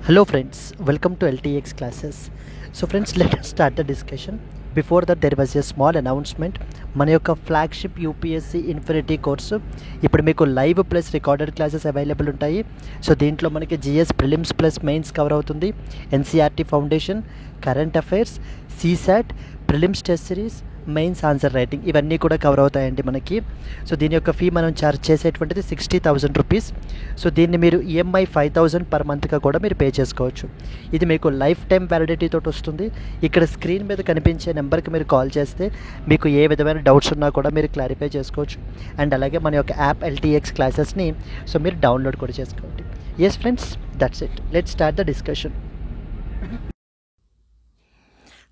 Hello friends, welcome to LTX classes. So friends, let us start the discussion. Before that there was a small announcement. మన యొక్క flagship UPSC infinity course ఇప్పుడు మీకు live plus recorded classes available ఉంటాయి. So దీంట్లో మనకి GS prelims plus mains cover అవుతుంది, NCERT foundation, current affairs, CSAT, prelims test series, mains answer writing ఇవన్నీ కూడా కవర్ అవుతాయండి మనకి. సో దీని యొక్క ఫీ మనం ఛార్జ్ చేసేటువంటిది 60,000 రూపీస్. సో దీన్ని మీరు ఈఎంఐ 5,000 పర్ మంత్గా కూడా మీరు పే చేసుకోవచ్చు. ఇది మీకు లైఫ్ టైం వ్యాలిడిటీ తోటి వస్తుంది. ఇక్కడ స్క్రీన్ మీద కనిపించే నెంబర్కి మీరు కాల్ చేస్తే మీకు ఏ విధమైన డౌట్స్ ఉన్నా కూడా మీరు క్లారిఫై చేసుకోవచ్చు. అండ్ అలాగే మన యొక్క యాప్ ఎల్టీఎక్స్ క్లాసెస్ని సో మీరు డౌన్లోడ్ కూడా చేసుకోండి. Yes friends, that's it. Let's start the discussion.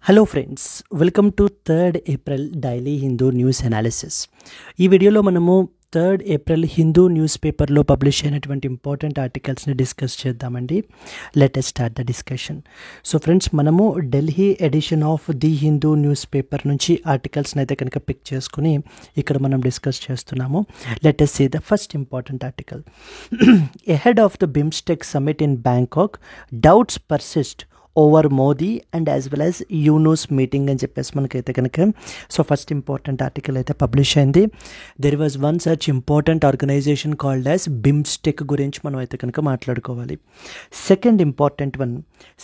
Hello friends, welcome to 3rd April daily Hindu news analysis. ఈ వీడియోలో మనము 3rd April హిందూ న్యూస్ పేపర్లో పబ్లిష్ అయినటువంటి ఇంపార్టెంట్ ఆర్టికల్స్ని డిస్కస్ చేద్దామండి. Let us start the discussion. So friends, మనము Delhi edition of the Hindu newspaper నుంచి ఆర్టికల్స్ని అయితే కనుక పిక్ చేసుకుని ఇక్కడ మనం డిస్కస్ చేస్తున్నాము. Let us see the first important article. Ahead of the BIMSTEC summit in Bangkok, doubts persist over Modi and as well as Yunus meeting అని చెప్పేసి మనకైతే కనుక సో ఫస్ట్ ఇంపార్టెంట్ ఆర్టికల్ అయితే పబ్లిష్ అయింది. There was one such important organisation called as BIMSTEC గురించి మనం అయితే కనుక మాట్లాడుకోవాలి. Second important one,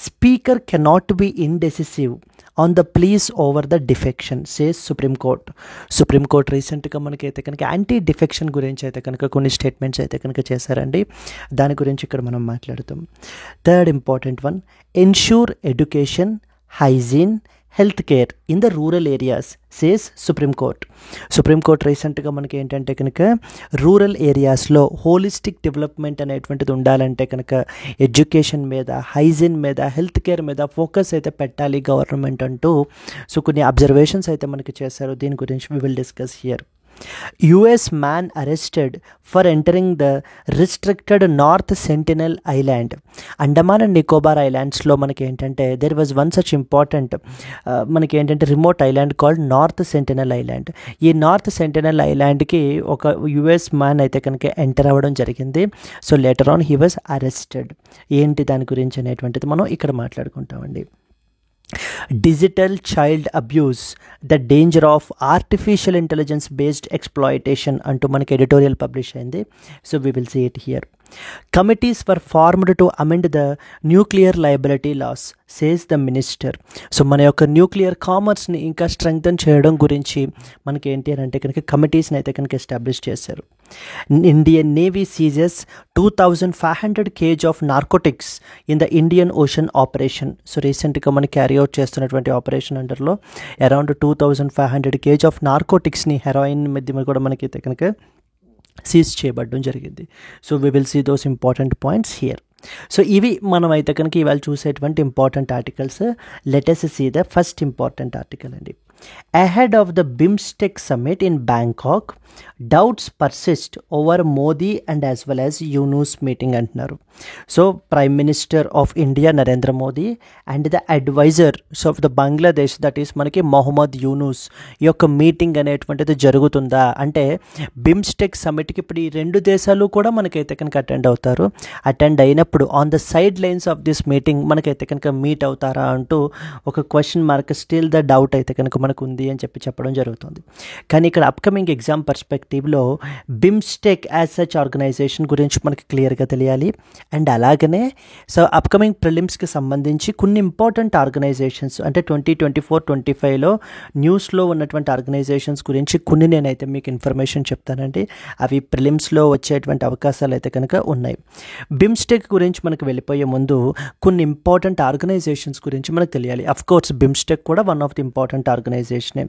speaker cannot be indecisive on the pleas over the defection says Supreme Court. Supreme Court రీసెంట్గా మనకైతే కనుక యాంటీ డిఫెక్షన్ గురించి అయితే కనుక కొన్ని స్టేట్మెంట్స్ అయితే కనుక చేశారండి. దాని గురించి ఇక్కడ మనం మాట్లాడుతాం. Third important one, ensure education, hygiene, health care in the rural areas says Supreme Court. Supreme Court రీసెంట్గా మనకి ఏంటంటే కనుక రూరల్ ఏరియాస్లో హోలిస్టిక్ డెవలప్మెంట్ అనేటువంటిది ఉండాలంటే కనుక ఎడ్యుకేషన్ మీద, హైజీన్ మీద, హెల్త్ కేర్ మీద ఫోకస్ అయితే పెట్టాలి గవర్నమెంట్ అంటూ సో కొన్ని అబ్జర్వేషన్స్ అయితే మనకి చేశారు. దీని గురించి we will discuss here. US man arrested for entering the restricted North Sentinel Island. Andaman and Nicobar ఐలాండ్స్లో మనకి ఏంటంటే there was one such important మనకి ఏంటంటే remote island called North Sentinel island. ఈ నార్త్ సెంటినల్ ఐలాండ్కి ఒక US మ్యాన్ అయితే కనుక ఎంటర్ అవ్వడం జరిగింది. So later on he was arrested. ఏంటి దాని గురించి అనేటువంటిది మనం ఇక్కడ మాట్లాడుకుంటామండి. Digital child abuse, the danger of artificial intelligence based exploitation అంటూ మనకి ఎడిటోరియల్ పబ్లిష్ అయింది. So we will see it here. Committees were formed to amend the nuclear liability laws, says the minister. So మన యొక్క nuclear కామర్స్ని ఇంకా strengthen చేయడం గురించి మనకి ఏంటి అని అంటే కనుక కమిటీస్ని అయితే కనుక ఎస్టాబ్లిష్ చేశారు. Indian navy seizes 2,500 kg of narcotics in the Indian ocean operation. So రీసెంట్గా మనం క్యారీ అవుట్ చేస్తున్నటువంటి ఆపరేషన్ అండర్లో అరౌండ్ 2,500 kg ఆఫ్ నార్కోటిక్స్ని, హెరాయిన్ మధ్య కూడా మనకైతే కనుక సీజ్ చేయబడడం జరిగింది. So we will see those important points here. So ఇవి మనం అయితే కనుక ఇవాళ చూసేటువంటి important articles. Let us see the first important article అండి. Ahead of the BIMSTEC summit in Bangkok, doubts persist over Modi and as well as Yunus meeting అంటున్నారు. So prime minister of India Narendra Modi and the adviser so of the Bangladesh that is మనకి మొహమ్మద్ యూనూస్ ఈ యొక్క meeting అనేటువంటిది జరుగుతుందా అంటే BIMSTEC సమ్మిట్కి ఇప్పుడు ఈ రెండు దేశాలు కూడా మనకైతే కనుక అటెండ్ అయినప్పుడు on the side lines of this meeting మనకైతే కనుక మీట్ అవుతారా అంటూ ఒక question mark, still the doubt అయితే కనుక మనకు ఉంది అని చెప్పడం జరుగుతుంది. కానీ ఇక్కడ అప్కమింగ్ ఎగ్జామ్ పర్స్పెక్టివ్లో బిమ్స్టెక్ యాజ్ సచ్ ఆర్గనైజేషన్ గురించి మనకి క్లియర్గా తెలియాలి. అండ్ అలాగనే సో అప్కమింగ్ ప్రిలిమ్స్కి సంబంధించి కొన్ని ఇంపార్టెంట్ ఆర్గనైజేషన్స్ అంటే 2024-25లో న్యూస్లో ఉన్నటువంటి ఆర్గనైజేషన్స్ గురించి కొన్ని నేనైతే మీకు ఇన్ఫర్మేషన్ చెప్తానండి. అవి ప్రిలిమ్స్లో వచ్చేటువంటి అవకాశాలు అయితే కనుక ఉన్నాయి. బిమ్స్టెక్ గురించి మనకు వెళ్ళిపోయే ముందు కొన్ని ఇంపార్టెంట్ ఆర్గనైజేషన్స్ గురించి మనకు తెలియాలి. అఫ్కోర్స్ బిమ్స్టెక్ కూడా వన్ ఆఫ్ ది ఇంపార్టెంట్ ఆర్గనైజేషనే.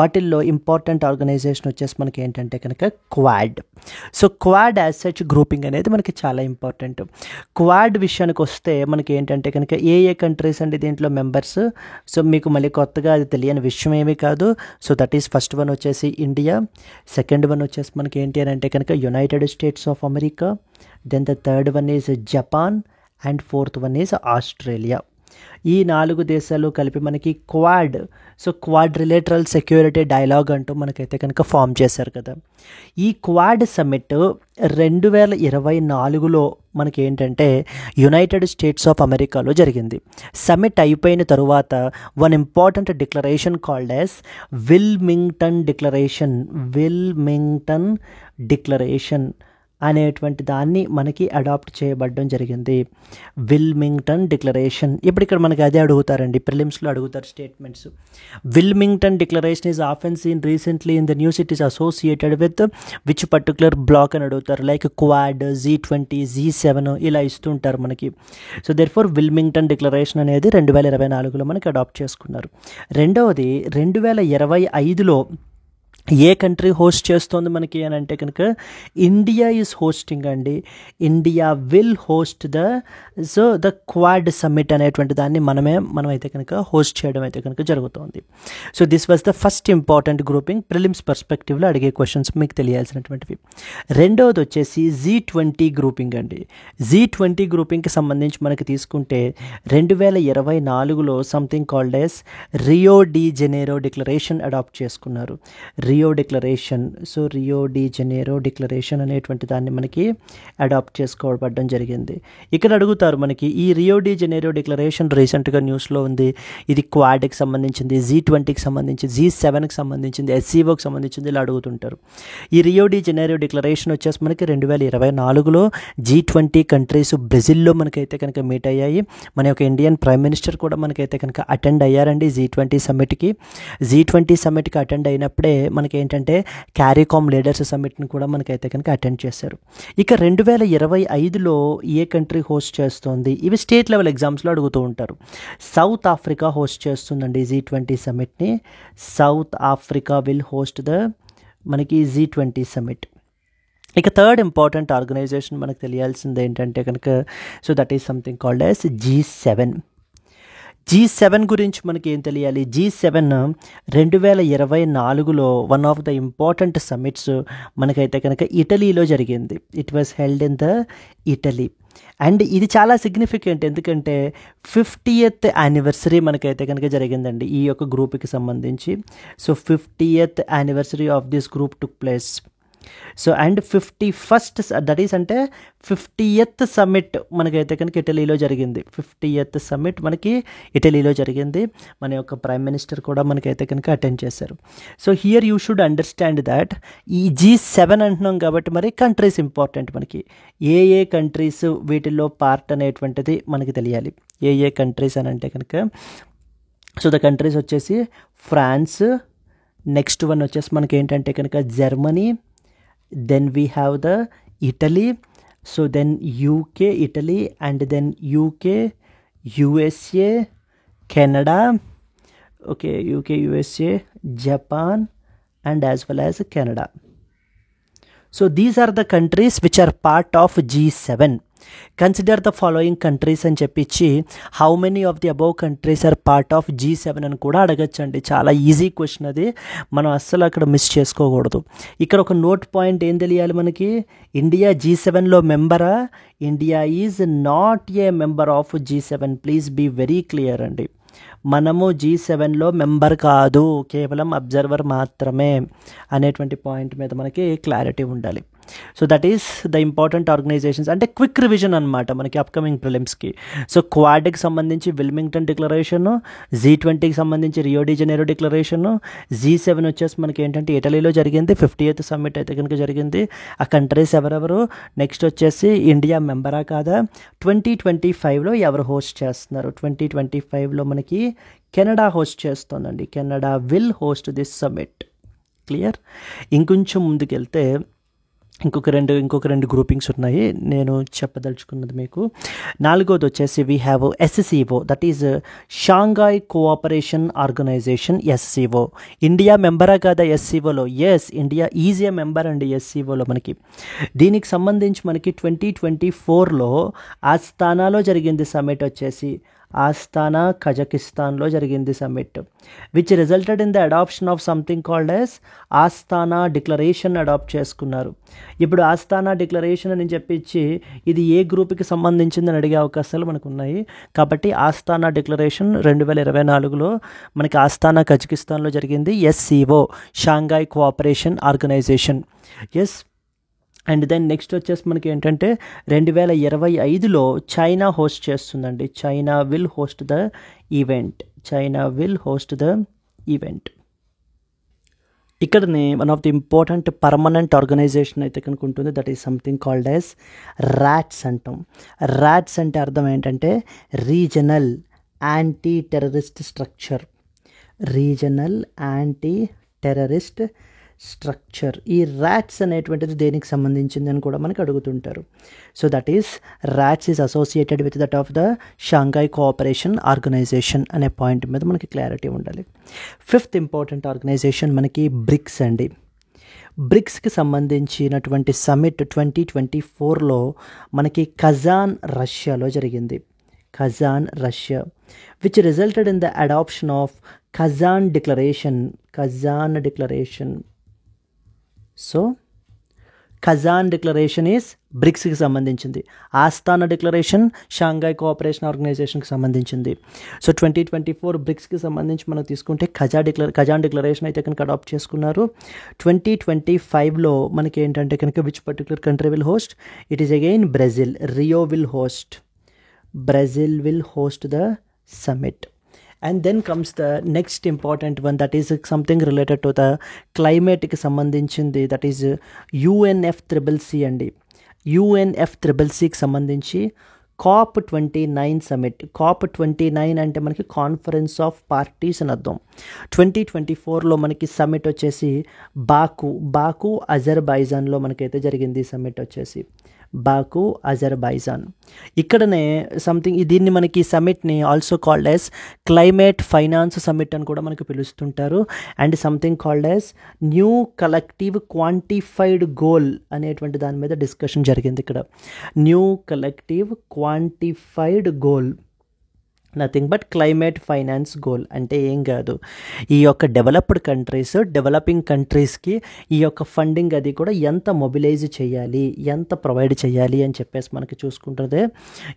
వాటిల్లో ఇంపార్టెంట్ ఆర్గనైజేషన్ వచ్చేసి మనకి ఏంటంటే కనుక quad. So quad as such grouping అనేది మనకి చాలా ఇంపార్టెంట్. క్వాడ్ విషయానికి వస్తే మనకి ఏంటంటే కనుక ఏ కంట్రీస్ అండి దీంట్లో మెంబర్స్. సో మీకు మళ్ళీ కొత్తగా అది తెలియని విషయం ఏమీ కాదు. So that is first one వచ్చేసి ఇండియా, సెకండ్ వన్ వచ్చేసి మనకి ఏంటి అని అంటే కనుక United States of America, then the third one is Japan and fourth one is Australia. ఈ 4 దేశాలు కలిపి మనకి Quad, so quadrilateral security dialogue అంటూ మనకైతే కనుక ఫామ్ చేశారు కదా. ఈ క్వాడ్ సమ్మిట్ 2024లో మనకి ఏంటంటే యునైటెడ్ స్టేట్స్ ఆఫ్ అమెరికాలో జరిగింది. సమ్మిట్ అయిపోయిన తరువాత one important declaration called as Wilmington declaration అనేటువంటి దాన్ని మనకి అడాప్ట్ చేయబడడం జరిగింది. Wilmington declaration. ఇప్పుడు ఇక్కడ మనకి అదే అడుగుతారండి, ప్రిలిమ్స్లో అడుగుతారు statements. Wilmington declaration is often seen recently in the news. It is associated with which particular bloc అని అడుగుతారు. లైక్ క్వాడ్, G20, G7 ఇలా ఇస్తుంటారు మనకి. సో దేర్ఫోర్ విల్మింగ్టన్ డిక్లరేషన్ అనేది 2024లో మనకి అడాప్ట్ చేసుకున్నారు. రెండవది 2025లో ఏ కంట్రీ హోస్ట్ చేస్తోంది మనకి అని అంటే కనుక ఇండియా ఈజ్ హోస్టింగ్ అండి. India will host the Quad summit అనేటువంటి దాన్ని మనమైతే కనుక హోస్ట్ చేయడం అయితే కనుక జరుగుతోంది. So this was the first important grouping. Prelims పర్స్పెక్టివ్లో అడిగే క్వశ్చన్స్ మీకు తెలియాల్సినటువంటివి. రెండవది వచ్చేసి G20 గ్రూపింగ్ అండి. G20 గ్రూపింగ్కి సంబంధించి మనకి తీసుకుంటే 2024లో something called as Rio de Janeiro declaration adopt చేసుకున్నారు. Rio declaration. So Rio de Janeiro declaration అనేటువంటి దాన్ని మనకి అడాప్ట్ చేసుకోబడడం జరిగింది. ఇక్కడ అడుగుతారు మనకి ఈ రియో డి జెనేరో డిక్లరేషన్ రీసెంట్గా న్యూస్లో ఉంది. ఇది క్వాడ్కి సంబంధించింది, G20కి సంబంధించి, G7కి సంబంధించింది, SCOకి సంబంధించింది, ఇలా అడుగుతుంటారు. ఈ రియో డి జెనేరో డిక్లరేషన్ వచ్చేసి మనకి 2024లో G20 కంట్రీస్ బ్రెజిల్లో మనకైతే కనుక మీట్ అయ్యాయి. మన యొక్క ఇండియన్ ప్రైమ్ మినిస్టర్ కూడా మనకైతే కనుక అటెండ్ అయ్యారండి G20 సమ్మిట్కి. G20 సమ్మిట్కి అటెండ్ అయినప్పుడే మనకి ఏంటంటే క్యారీకామ్ లీడర్స్ సమ్మిట్ని కూడా మనకైతే కనుక అటెండ్ చేశారు. ఇక 2025లో ఏ కంట్రీ హోస్ట్ చేస్తోంది, ఇవి స్టేట్ లెవెల్ ఎగ్జామ్స్లో అడుగుతూ ఉంటారు. సౌత్ ఆఫ్రికా హోస్ట్ చేస్తుందండి G20 సమ్మిట్ని. సౌత్ ఆఫ్రికా విల్ హోస్ట్ మనకి G20 సమ్మిట్. ఇక థర్డ్ ఇంపార్టెంట్ ఆర్గనైజేషన్ మనకు తెలియాల్సింది ఏంటంటే కనుక so that is something called as G7 గురించి మనకి ఏం తెలియాలి. G7 2024లో one of the important summits మనకైతే కనుక ఇటలీలో జరిగింది. It was held in the Italy. And ఇది చాలా సిగ్నిఫికెంట్, ఎందుకంటే 50th యానివర్సరీ మనకైతే కనుక జరిగిందండి ఈ యొక్క గ్రూప్కి సంబంధించి. So 50th anniversary of this group took place. So and 51st that is అంటే 50th సమ్మిట్ మనకైతే కనుక ఇటలీలో జరిగింది. 50th సమ్మిట్ మనకి ఇటలీలో జరిగింది. మన యొక్క ప్రైమ్ మినిస్టర్ కూడా మనకైతే కనుక అటెండ్ చేశారు. So here you should understand that ఈ G7 అంటున్నాం కాబట్టి మరి కంట్రీస్ ఇంపార్టెంట్ మనకి. ఏ కంట్రీస్ వీటిల్లో పార్ట్ అనేటువంటిది మనకి తెలియాలి. ఏ కంట్రీస్ అని అంటే కనుక సో ద కంట్రీస్ వచ్చేసి ఫ్రాన్స్, నెక్స్ట్ వన్ వచ్చేసి మనకి ఏంటంటే కనుక Germany, then we have the Italy, so then UK, Italy, and then UK, USA, Canada, okay, UK, USA, Japan, and as well as Canada. So these are the countries which are part of G7. Consider the following countries అని చెప్పించి how many of the above countries are part of G7 అని కూడా అడగచ్చండి. చాలా easy question అది, మనం అస్సలు అక్కడ miss చేసుకోకూడదు. ఇక్కడ ఒక నోట్ పాయింట్ ఏం తెలియాలి మనకి, ఇండియా G7లో మెంబరా? India is not a member of G7. Please be very clear అండి. మనము G7లో మెంబర్ కాదు, కేవలం అబ్జర్వర్ మాత్రమే అనేటువంటి పాయింట్ మీద మనకి క్లారిటీ ఉండాలి. So that is the important organisations. అంటే క్విక్ రివిజన్ అనమాట మనకి అప్కమింగ్ ప్రిలిమ్స్కి. సో క్వాడ్కి సంబంధించి విల్మింగ్టన్ డిక్లరేషను, G20కి సంబంధించి రియో డి జెనేరో డిక్లరేషను, G7 వచ్చేసి మనకి ఏంటంటే ఇటలీలో జరిగింది. 50th సమ్మిట్ అయితే కనుక జరిగింది. ఆ కంట్రీస్ ఎవరెవరు, నెక్స్ట్ వచ్చేసి ఇండియా మెంబరా కాదా, 2025లో ఎవరు హోస్ట్ చేస్తున్నారు. 2025లో మనకి కెనడా హోస్ట్ చేస్తుందండి. Canada will host this summit. Clear. ఇంకొంచెం ముందుకెళ్తే ఇంకొక రెండు గ్రూపింగ్స్ ఉన్నాయి నేను చెప్పదలుచుకున్నది మీకు. నాలుగోది వచ్చేసి we have SCO, that is Shanghai cooperation organization. SCO India మెంబరా కాదా SCOలో? Yes, India is a member అండి SCOలో మనకి. దీనికి సంబంధించి మనకి 2024లో ఆస్తానాలో జరిగింది సమ్మిట్ వచ్చేసి. ఆస్తానా కజకిస్తాన్లో జరిగింది summit, which resulted in the adoption of something called as Astana declaration adopt చేసుకున్నారు. ఇప్పుడు ఆస్తానా డిక్లరేషన్ అని చెప్పించి ఇది ఏ గ్రూప్కి సంబంధించిందని అడిగే అవకాశాలు మనకు ఉన్నాయి. కాబట్టి ఆస్తానా డిక్లరేషన్ 2024లో మనకి ఆస్తానా కజకిస్తాన్లో జరిగింది. SCO Shanghai cooperation organization. Yes. And then next వచ్చేసి మనకి ఏంటంటే 2025లో చైనా హోస్ట్ చేస్తుందండి. China will host the event. ఇక్కడనే one of the important permanent organization అయితే కనుక ఉంటుంది. That is something called as RATS అంటాం. రాట్స్ అంటే అర్థం ఏంటంటే రీజనల్ యాంటీ టెర్రరిస్ట్ స్ట్రక్చర్. ఈ ర్యాట్స్ అనేటువంటిది దేనికి సంబంధించింది అని కూడా మనకు అడుగుతుంటారు. So that is RATS is associated with that of the Shanghai cooperation organisation అనే పాయింట్ మీద మనకి క్లారిటీ ఉండాలి. 5th ఇంపార్టెంట్ ఆర్గనైజేషన్ మనకి బ్రిక్స్ అండి. బ్రిక్స్కి సంబంధించినటువంటి సమ్మిట్ 2024లో మనకి కజాన్ రష్యాలో జరిగింది. Which resulted in the adoption of Kazan declaration. So Kazan declaration is బ్రిక్స్కి సంబంధించింది. ఆస్తానా డిక్లరేషన్ షాంఘై కోఆపరేషన్ ఆర్గనైజేషన్కి సంబంధించింది. సో 2024 బ్రిక్స్కి సంబంధించి మనం తీసుకుంటే కజాన్ డిక్లరేషన్ అయితే కనుక అడాప్ట్ చేసుకున్నారు. 2025లో మనకి ఏంటంటే కనుక which particular country will host? It is again Brazil. Rio will host the summit. And then comes the next important one, that is something related to the climate కి సంబంధించింది. That is UNFCCC అండి. UNFCCCకి సంబంధించి COP29 summit. COP29 అంటే మనకి conference of parties అని అర్థం. 2024లో మనకి summit వచ్చేసి బాకు అజర్బైజాన్లో మనకైతే జరిగింది. సమ్మిట్ వచ్చేసి అజర్బైజాన్. ఇక్కడనే సంథింగ్ దీన్ని మనకి సమ్మిట్ని also called as climate finance summit అని కూడా మనకు పిలుస్తుంటారు. And something called as new collective quantified goal అనేటువంటి దాని మీద డిస్కషన్ జరిగింది. ఇక్కడ new collective quantified goal, nothing but climate finance goal. అంటే ఏం కాదు, ఈ యొక్క డెవలపింగ్ కంట్రీస్కి ఈ యొక్క ఫండింగ్ అది కూడా ఎంత మొబిలైజ్ చేయాలి, ఎంత ప్రొవైడ్ చేయాలి అని చెప్పేసి మనకి చూసుకుంటుంది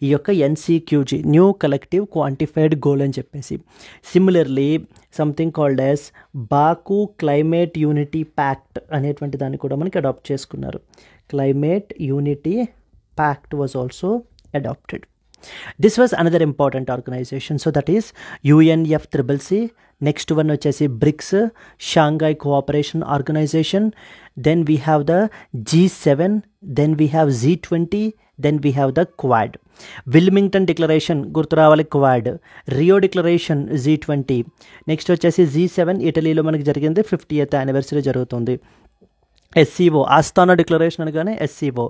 ఈ యొక్క NCQG, new collective quantified goal అని చెప్పేసి. Similarly something called as Baku climate unity pact అనేటువంటి దాన్ని కూడా మనకి అడాప్ట్ చేసుకున్నారు. Climate unity pact was also adopted. This was another important organization. So that is UNFCCC. Next one వచ్చేసి BRICS, Shanghai Cooperation Organization. Then we have the G7. Then we have Z20. Then we have the Quad. Wilmington Declaration గుర్తు రావాలి, Quad. Rio Declaration Z20. Next వచ్చేసి G7 ఇటలీలో మనకి జరిగింది. 50th anniversary జరుగుతుంది. SCO Astana declaration అనగానే SCO.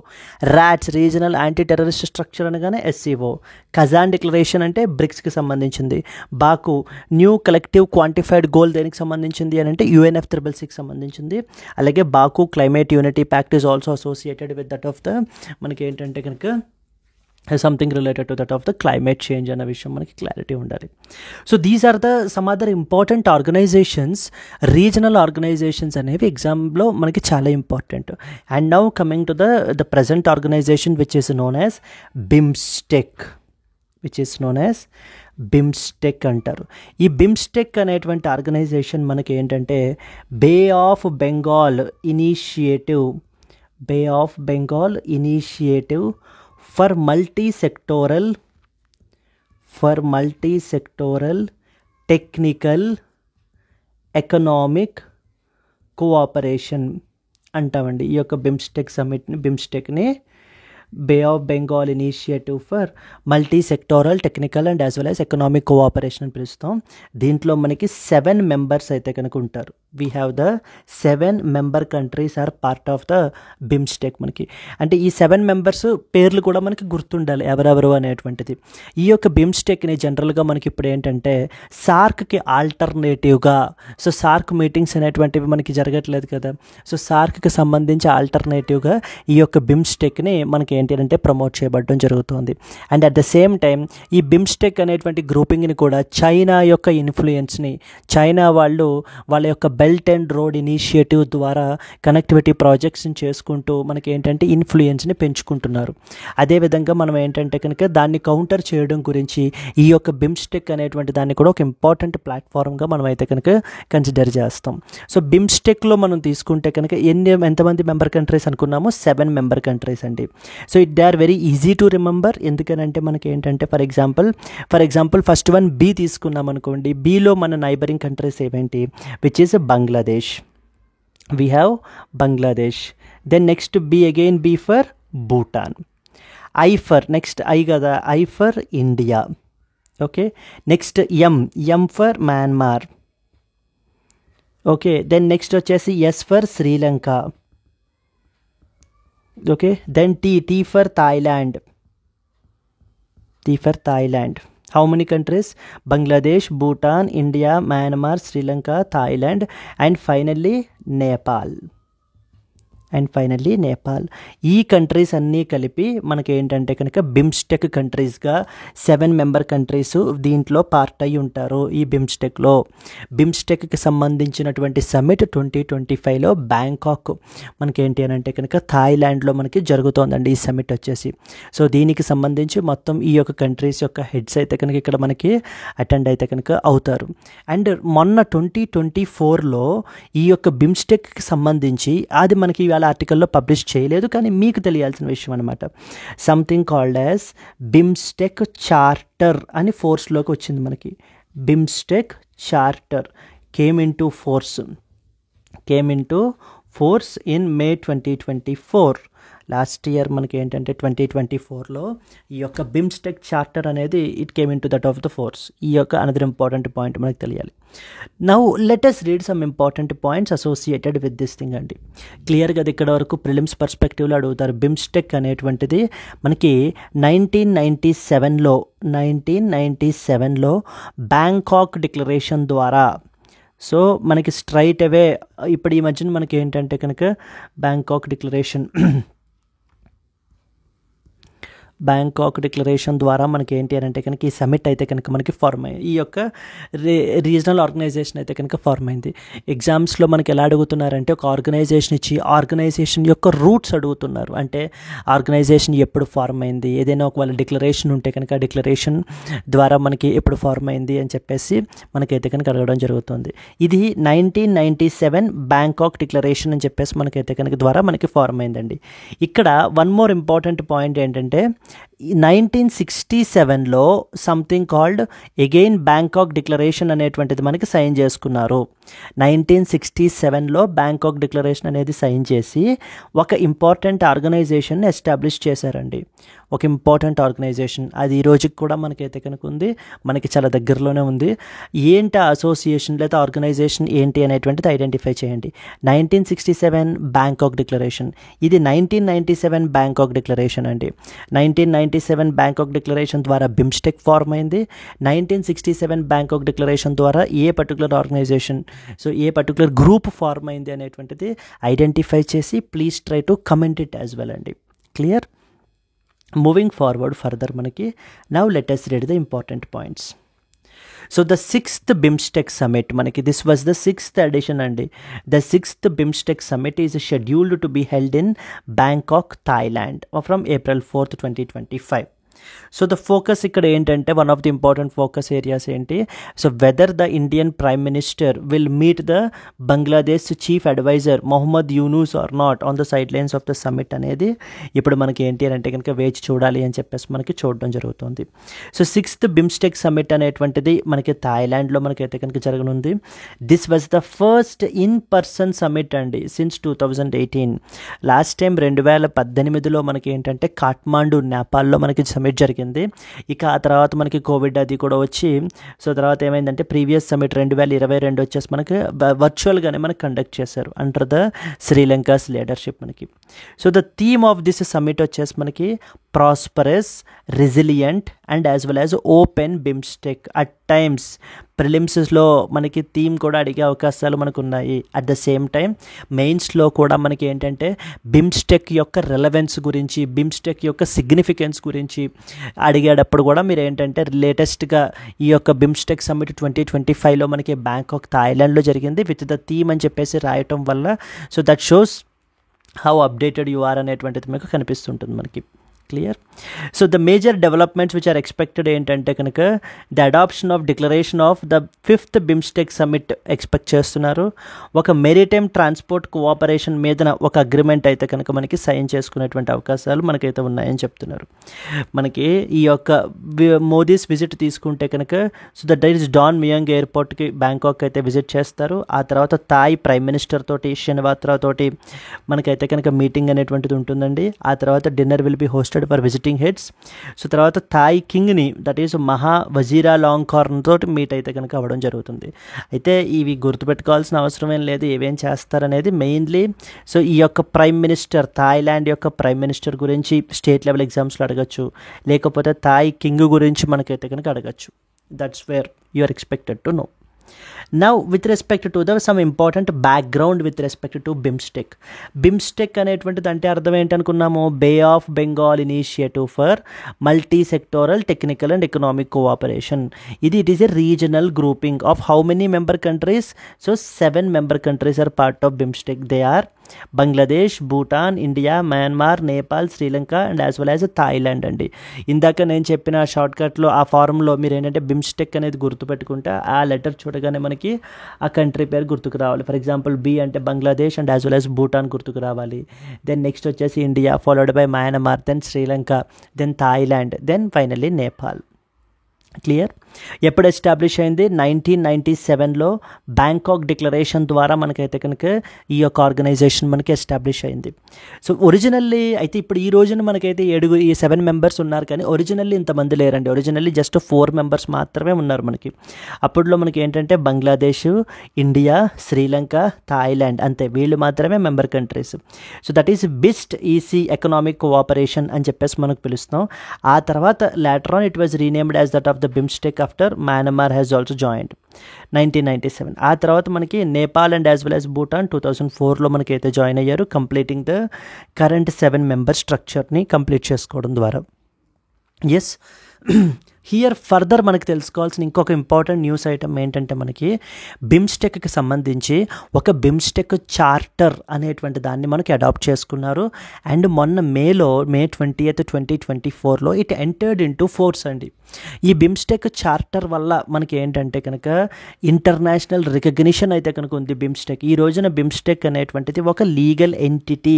RATS regional anti terrorist structure అనగానే SCO. Kazan declaration అంటే బ్రిక్స్కి సంబంధించింది. Baku new collective quantified goal దేనికి సంబంధించింది అని అంటే UNFCCCకి సంబంధించింది. అలాగే Baku climate unity pact is also associated with that of the మనకి ఏంటంటే కనుక something related to that of the climate change అన్న విషయం మనకి క్లారిటీ ఉండాలి. So these are the some other important organisations. Regional organisations అనేవి ఎగ్జామ్లో మనకి చాలా important. And now coming to the present organisation which is known as BIMSTEC అంటారు. ఈ బిమ్స్టెక్ అనేటువంటి ఆర్గనైజేషన్ మనకి ఏంటంటే Bay of Bengal initiative for multi-sectoral technical economic cooperation అంటామండి. ఈ యొక్క బిమ్స్టెక్ని Bay of Bengal initiative for multi sectoral technical and as well as economic cooperation అని పిలుస్తాం. దీంట్లో మనకి 7 మెంబర్స్ అయితే కనుక ఉంటారు. We have the 7 member countries are part of the BIMSTEC. మనకి అంటే ఈ 7 మెంబర్స్ పేర్లు కూడా మనకి గుర్తుండాలి ఎవరెవరు అనేటువంటిది. ఈ యొక్క బిమ్స్టెక్ని జనరల్గా మనకి ఇప్పుడు ఏంటంటే సార్క్కి ఆల్టర్నేటివ్గా, సో సార్క్ మీటింగ్స్ అనేటువంటివి మనకి జరగట్లేదు కదా, సో సార్క్కి సంబంధించి ఆల్టర్నేటివ్గా ఈ యొక్క బిమ్స్టెక్ని మనకి ఏంటి అంటే ప్రమోట్ చేయబడడం జరుగుతుంది. And at the same time ఈ బిమ్స్టెక్ అనేటువంటి గ్రూపింగ్ని కూడా చైనా యొక్క ఇన్ఫ్లుయెన్స్ని, చైనా వాళ్ళు వాళ్ళ యొక్క బెల్ట్ అండ్ రోడ్ ఇనిషియేటివ్ ద్వారా కనెక్టివిటీ ప్రాజెక్ట్స్ని చేసుకుంటూ మనకి ఏంటంటే ఇన్ఫ్లుయెన్స్ని పెంచుకుంటున్నారు. అదేవిధంగా మనం ఏంటంటే కనుక దాన్ని కౌంటర్ చేయడం గురించి ఈ యొక్క బిమ్స్టెక్ అనేటువంటి దాన్ని కూడా ఒక ఇంపార్టెంట్ ప్లాట్ఫామ్గా మనం అయితే కనుక కన్సిడర్ చేస్తాం. సో బిమ్స్టెక్లో మనం తీసుకుంటే కనుక ఎంతమంది మెంబర్ కంట్రీస్ అనుకున్నాము? 7 మెంబర్ కంట్రీస్ అండి. So they are very easy to remember. ఎందుకనంటే మనకి ఏంటంటే for example first one B తీసుకున్నాం అనుకోండి. బిలో మన నైబరింగ్ కంట్రీస్ ఏమేంటి? Which is Bangladesh. We have Bangladesh. Then next B again B for Bhutan. I for next I కదా, I for India. Okay, next M for Myanmar. Okay, then next వచ్చేసి S for Sri Lanka. Okay, then T for Thailand. How many countries? Bangladesh, Bhutan, India, Myanmar, Sri Lanka, Thailand, and finally Nepal. ఈ countries అన్నీ కలిపి మనకి ఏంటంటే కనుక BIMSTEC కంట్రీస్గా 7 member countries దీంట్లో part అయి ఉంటారు. ఈ బిమ్స్టెక్కి సంబంధించినటువంటి సమ్మిట్ 2025లో బ్యాంకాక్ మనకి ఏంటి అని అంటే కనుక థాయిలాండ్లో మనకి జరుగుతోందండి ఈ సమ్మిట్ వచ్చేసి. సో దీనికి సంబంధించి మొత్తం ఈ యొక్క కంట్రీస్ యొక్క హెడ్స్ అయితే కనుక ఇక్కడ మనకి అటెండ్ అయితే కనుక అవుతారు. అండ్ మొన్న 2024లో ఈ యొక్క బిమ్స్టెక్కి సంబంధించి అది మనకి ఆర్టికల్లో పబ్లిష్ చేయలేదు, కానీ మీకు తెలియాల్సిన విషయం అనమాట. Something called as BIMSTEC charter అని ఫోర్స్లోకి వచ్చింది మనకి. BIMSTEC charter came into force in May 2024. Last year మనకి ఏంటంటే 2024లో ఈ యొక్క బిమ్స్టెక్ చార్టర్ అనేది it came in to that of the force. ఈ యొక్క అనదర్ ఇంపార్టెంట్ పాయింట్ మనకు తెలియాలి. Now let us read some important points associated with this thing అండి. క్లియర్గా ఇక్కడ వరకు ప్రిలిమ్స్ పర్స్పెక్టివ్లో అడుగుతారు. బిమ్స్టెక్ అనేటువంటిది మనకి 1997లో బ్యాంకాక్ డిక్లరేషన్ ద్వారా, సో మనకి స్ట్రైట్ అవే ఇప్పుడు ఈ మధ్యన మనకి ఏంటంటే కనుక బ్యాంకాక్ డిక్లరేషన్ ద్వారా మనకి ఏంటి అని అంటే కనుక ఈ సమిట్ అయితే కనుక మనకి ఫార్మ్ అయ్యింది. ఈ యొక్క రీజనల్ ఆర్గనైజేషన్ అయితే కనుక ఫార్మ్ అయింది. ఎగ్జామ్స్లో మనకి ఎలా అడుగుతున్నారంటే ఒక ఆర్గనైజేషన్ ఇచ్చి ఆర్గనైజేషన్ యొక్క రూట్స్ అడుగుతున్నారు. అంటే ఆర్గనైజేషన్ ఎప్పుడు ఫార్మ్ అయింది, ఏదైనా ఒకవేళ డిక్లరేషన్ ఉంటే కనుక డిక్లరేషన్ ద్వారా మనకి ఎప్పుడు ఫార్మ్ అయింది అని చెప్పేసి మనకైతే కనుక అడగడం జరుగుతుంది. ఇది 1997 బ్యాంకాక్ డిక్లరేషన్ అని చెప్పేసి మనకైతే కనుక ద్వారా మనకి ఫార్మ్ అయిందండి. ఇక్కడ వన్ మోర్ ఇంపార్టెంట్ పాయింట్ ఏంటంటే 1967లో something called again Bangkok declaration అనేటువంటిది మనకి సైన్ చేసుకున్నారు. 1967లో బ్యాంకాక్ డిక్లరేషన్ అనేది సైన్ చేసి ఒక ఇంపార్టెంట్ ఆర్గనైజేషన్ ఎస్టాబ్లిష్ చేశారండి. ఒక ఇంపార్టెంట్ ఆర్గనైజేషన్ అది ఈ రోజుకి కూడా మనకైతే కనుక ఉంది, మనకి చాలా దగ్గరలోనే ఉంది. ఏంటి అసోసియేషన్ లేదా ఆర్గనైజేషన్ ఏంటి అనేటువంటిది ఐడెంటిఫై చేయండి. 1967 బ్యాంకాక్ డిక్లరేషన్, ఇది 1997 బ్యాంకాక్ డిక్లరేషన్ అండి. 1997 బ్యాంకాక్ డిక్లరేషన్ ద్వారా బిమ్స్టెక్ ఫార్మ్ అయింది. 1967 బ్యాంకాక్ డిక్లరేషన్ ద్వారా ఏ పర్టికులర్ ఆర్గనైజేషన్, సో ఏ పర్టికులర్ గ్రూప్ ఫార్మ్ అయింది అనేటువంటిది ఐడెంటిఫై చేసి please try to comment it as well అండి. క్లియర్? మూవింగ్ ఫార్వర్డ్ ఫర్దర్ మనకి now let us read the important points. So the 6th BIMSTEC summit మనకి this was the 6th edition అండి. The 6th BIMSTEC summit is scheduled to be held in Bangkok, Thailand from April 4th, 2025. So the focus ఇక్కడ ఏంటంటే one of the important focus areas ఏంటి, so whether the Indian prime minister will meet the Bangladesh chief adviser Mohammad Yunus or not on the side lines of the summit అనేది ఇప్పుడు మనకి ఏంటి అంటే కనుక వేచి చూడాలి అని చెప్పేసి మనకి చూడడం జరుగుతుంది. సో 6th బిమ్స్టెక్ సమ్మిట్ అనేటువంటిది మనకి థాయిలాండ్లో మనకైతే కనుక జరగనుంది. This was the first in person summit అండి సిన్స్ 2018. లాస్ట్ టైం 2018లో మనకి ఏంటంటే కాఠ్మాండు నేపాల్లో మనకి సమ్మిట్ జరిగింది. ఇక ఆ తర్వాత మనకి కోవిడ్ అది కూడా వచ్చి, సో తర్వాత ఏమైందంటే ప్రీవియస్ సమ్మిట్ 2022 వచ్చేసి మనకి వర్చువల్గానే మనకి కండక్ట్ చేశారు అండర్ ద శ్రీలంకాస్ లీడర్షిప్ మనకి. So the theme of this summit వచ్చేసి మనకి prosperous, resilient and as well as open BIMSTEC at times ప్రిలిమ్స్లో మనకి థీమ్ కూడా అడిగే అవకాశాలు మనకు ఉన్నాయి. అట్ ద సేమ్ టైం మెయిన్స్లో కూడా మనకి ఏంటంటే బిమ్స్టెక్ యొక్క రెలవెన్స్ గురించి, బిమ్స్టెక్ యొక్క సిగ్నిఫికెన్స్ గురించి అడిగేటప్పుడు కూడా మీరు ఏంటంటే లేటెస్ట్గా ఈ యొక్క బిమ్స్టెక్ సమ్మిట్ 2025లో మనకి బ్యాంకాక్ థాయిలాండ్లో జరిగింది విత్ ద థీమ్ అని చెప్పేసి రాయటం వల్ల so that shows how updated you are అనేటువంటిది మీకు కనిపిస్తుంటుంది మనకి. Clear. So the major developments which are expected ఏంటంటే కనుక the adoption of declaration of the 5th BIMSTEC summit expect చేస్తున్నారు. ఒక మెరిటైమ్ ట్రాన్స్పోర్ట్ కోఆపరేషన్ మీద ఒక అగ్రిమెంట్ అయితే కనుక మనకి సైన్ చేసుకునేటువంటి అవకాశాలు మనకైతే ఉన్నాయని చెప్తున్నారు. మనకి ఈ యొక్క మోదీస్ విజిట్ తీసుకుంటే కనుక సో ద డైర్ ఇస్ డాన్ మియాంగ్ ఎయిర్పోర్ట్కి బ్యాంకాక్ అయితే విజిట్ చేస్తారు. ఆ తర్వాత థాయ్ ప్రైమ్ మినిస్టర్ తోటి షెన్వాత్రా తోటి మనకైతే కనుక మీటింగ్ అనేటువంటిది ఉంటుందండి. ఆ తర్వాత dinner will be hosted for visiting heads. So తర్వాత థాయ్ కింగ్ని దట్ ఈస్ మహా వజీరా లాంగ్ కార్న్ తోటి మీట్ అయితే కనుక అవ్వడం జరుగుతుంది. అయితే ఇవి గుర్తుపెట్టుకోవాల్సిన అవసరం ఏం లేదు, ఏవేం చేస్తారనేది మెయిన్లీ. సో ఈ యొక్క ప్రైమ్ మినిస్టర్, థాయిలాండ్ యొక్క ప్రైమ్ మినిస్టర్ గురించి స్టేట్ లెవెల్ ఎగ్జామ్స్లో అడగచ్చు, లేకపోతే థాయ్ కింగ్ గురించి మనకైతే కనుక అడగచ్చు. That's where you are expected to know. Now with respect to the some important background with respect to BIMSTEC. BIMSTEC అనేటువంటిది అంటే అర్థం ఏంటనుకున్నాము, Bay of Bengal initiative for multi sectoral technical and economic cooperation. It is a regional grouping of how many member countries? So 7 member countries are part of BIMSTEC. They are Bangladesh, Bhutan, India, Myanmar, Nepal, Sri Lanka and as well as Thailand అండి. ఇందాక నేను చెప్పిన షార్ట్కట్లో ఆ ఫారంలో మీరు ఏంటంటే BIMSTEC అనేది గుర్తుపెట్టుకుంటే ఆ లెటర్ చూడగానే మనకి ఆ కంట్రీ పేరు గుర్తుకు రావాలి. ఫర్ ఎగ్జాంపుల్ బి అంటే Bangladesh and as well as Bhutan గుర్తుకు రావాలి. దెన్ నెక్స్ట్ వచ్చేసి India, followed by Myanmar, then Sri Lanka, then Thailand, then finally Nepal. Clear. ఎప్పుడు ఎస్టాబ్లిష్ అయింది? 1997లో బ్యాంకాక్ డిక్లరేషన్ ద్వారా మనకైతే కనుక ఈ యొక్క ఆర్గనైజేషన్ మనకి ఎస్టాబ్లిష్ అయింది. సో ఒరిజినల్లీ అయితే ఇప్పుడు ఈ రోజున మనకైతే ఈ 7 members ఉన్నారు, కానీ ఒరిజినల్లీ ఇంతమంది లేరండి. ఒరిజినల్లీ జస్ట్ 4 members మాత్రమే ఉన్నారు మనకి. అప్పుడులో మనకి ఏంటంటే బంగ్లాదేశ్, ఇండియా, శ్రీలంక, థాయిలాండ్ అంతే, వీళ్ళు మాత్రమే member countries. So that is BIST EC economic cooperation అని చెప్పేసి మనకు పిలుస్తాం. ఆ తర్వాత later on it was renamed as that of the BIMSTEC after Myanmar has also joined 1997. ఆ తర్వాత మనకి Nepal and as well as Bhutan 2004లో మనకైతే జాయిన్ అయ్యారు, కంప్లీటింగ్ ద కరెంట్ 7 member స్ట్రక్చర్ని కంప్లీట్ చేసుకోవడం ద్వారా. ఎస్, హియర్ ఫర్దర్ మనకు తెలుసుకోవాల్సిన ఇంకొక ఇంపార్టెంట్ న్యూస్ ఐటమ్ ఏంటంటే మనకి బిమ్స్టెక్కి సంబంధించి ఒక బిమ్స్టెక్ చార్టర్ అనేటువంటి దాన్ని మనకి అడాప్ట్ చేసుకున్నారు. అండ్ మొన్న మే 20th 2024లో ఇట్ ఎంటర్డ్ ఇంటూ ఫోర్స్ అండి. ఈ బిమ్స్టెక్ చార్టర్ వల్ల మనకి ఏంటంటే కనుక ఇంటర్నేషనల్ రికగ్నిషన్ అయితే కనుక ఉంది బిమ్స్టెక్. ఈ రోజున బిమ్స్టెక్ అనేటువంటిది ఒక లీగల్ ఎంటిటీ,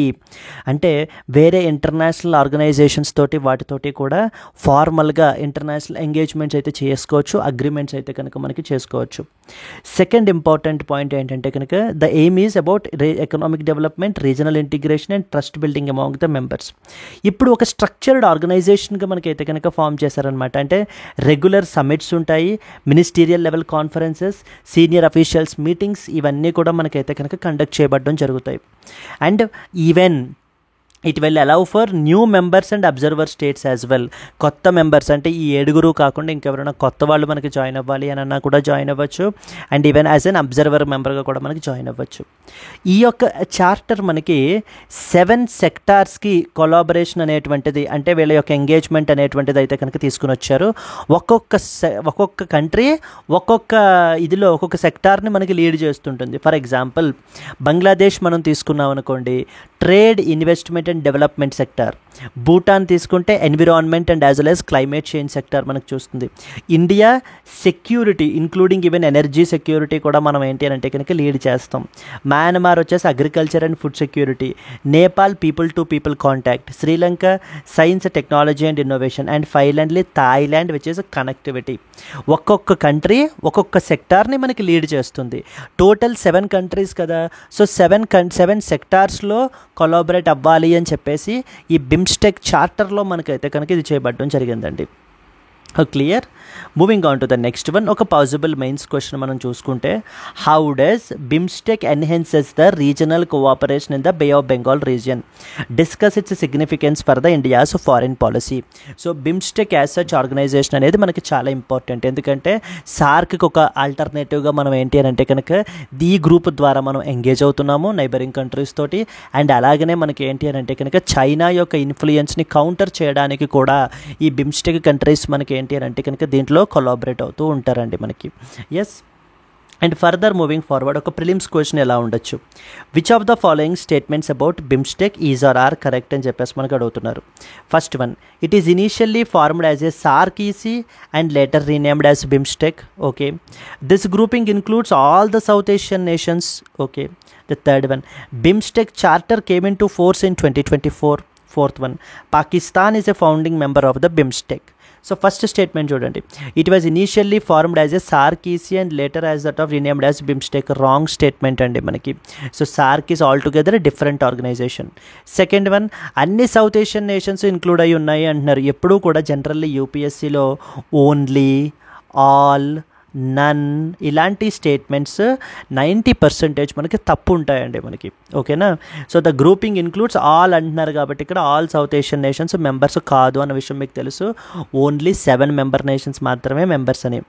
అంటే వేరే ఇంటర్నేషనల్ ఆర్గనైజేషన్స్ తోటి వాటితోటి కూడా ఫార్మల్గా ఇంటర్నేషనల్ ఎంగేజ్మెంట్స్ అయితే చేసుకోవచ్చు, అగ్రిమెంట్స్ అయితే కనుక మనకి చేసుకోవచ్చు. సెకండ్ ఇంపార్టెంట్ పాయింట్ ఏంటంటే కనుక the aim is about economic development, regional integration and trust building among the members. ఇప్పుడు ఒక స్ట్రక్చర్డ్ ఆర్గనైజేషన్గా మనకైతే కనుక ఫామ్ చేశారనమాట. అంటే రెగ్యులర్ సమిట్స్ ఉంటాయి, ministerial level conferences, senior officials meetings, ఇవన్నీ కూడా మనకైతే కనుక కండక్ట్ చేయబడడం జరుగుతాయి. And even it will allow for new members and observer states as well. కొత్త మెంబర్స్ అంటే ఈ 7 కాకుండా ఇంకెవరైనా కొత్త వాళ్ళు మనకి జాయిన్ అవ్వాలి అని అన్నా కూడా జాయిన్ అవ్వచ్చు. And even as an observer మెంబర్గా కూడా మనకి జాయిన్ అవ్వచ్చు. ఈ యొక్క చార్టర్ మనకి 7 sectors కొలాబరేషన్ అనేటువంటిది, అంటే వీళ్ళ యొక్క ఎంగేజ్మెంట్ అనేటువంటిది అయితే కనుక తీసుకుని వచ్చారు. ఒక్కొక్క కంట్రీ ఒక్కొక్క ఇదిలో ఒక్కొక్క సెక్టార్ని మనకి లీడ్ చేస్తుంటుంది. ఫర్ ఎగ్జాంపుల్ బంగ్లాదేశ్ మనం తీసుకున్నాం అనుకోండి, trade, investment and development sector. Bhutan తీసుకుంటే environment and as well as climate change sector మనకు చూస్తుంది. India security including even energy security కూడా మనం ఏంటి అని అంటే కనుక లీడ్ చేస్తాం. మయన్మార్ వచ్చేసి agriculture and food security. Nepal people to people contact. Sri Lanka science, technology and innovation. And finally Thailand which is connectivity. ఒక్కొక్క కంట్రీ ఒక్కొక్క సెక్టార్ని మనకి లీడ్ చేస్తుంది. టోటల్ 7 countries కదా. సో 7 sectorsలో కొలాబరేట్ అవ్వాలి అని చెప్పేసి ఈ బిమ్స్టెక్ చార్టర్లో మనకైతే కనుక ఇది చేయబడడం జరిగిందండి. Clear. Moving on to the next one. ఒక పాసిబుల్ మెయిన్స్ క్వశ్చన్ మనం చూసుకుంటే, how does BIMSTEC enhances the regional cooperation in the bay of Bengal region, discuss its significance for the India's foreign policy. So BIMSTEC as such organisation అనేది మనకి చాలా important, ఎందుకంటే సార్క్కి ఒక ఆల్టర్నేటివ్గా మనం ఏంటి అని అంటే కనుక ఈ గ్రూప్ ద్వారా మనం ఎంగేజ్ అవుతున్నాము నైబరింగ్ కంట్రీస్ తోటి. అండ్ అలాగనే మనకి ఏంటి అని అంటే కనుక చైనా యొక్క ఇన్ఫ్లుయెన్స్ని కౌంటర్ చేయడానికి కూడా ఈ బిమ్స్టెక్ కంట్రీస్ మనకి ఏంటి అని అంటే కనుక దీంట్లో కొలాబరేట్ అవుతూ ఉంటారండి మనకి. Yes. And further moving forward, ఒక ప్రిలిమ్స్ క్వశ్చన్ ఎలా ఉండొచ్చు, which of the following statements about BIMSTEC is are correct అని చెప్పేసి మనకు అడుగుతున్నారు. First one, it is initially formed as a SAARC EC and later renamed as BIMSTEC. Okay. This grouping includes all the South Asian nations. Okay. The third one, BIMSTEC charter came into force in 2024. Fourth one, Pakistan is a founding member of the BIMSTEC. So first statement చూడండి, it was initially formed as a SARC-EC and later as that of renamed as BIMSTEC. Wrong statement అండి మనకి. So SARC is altogether a different organization. Second one, అన్ని South Asian nations include అయి ఉన్నాయి అంటున్నారు. ఎప్పుడూ కూడా generally యూపీఎస్సీలో only, all, none ఇలాంటి స్టేట్మెంట్స్ 90% మనకి తప్పు ఉంటాయండి మనకి. ఓకేనా. So the grouping includes all అంటున్నారు కాబట్టి ఇక్కడ all South Asian nations members కాదు అన్న విషయం మీకు తెలుసు. ఓన్లీ 7 మెంబర్ నేషన్స్ మాత్రమే మెంబర్స్ అని.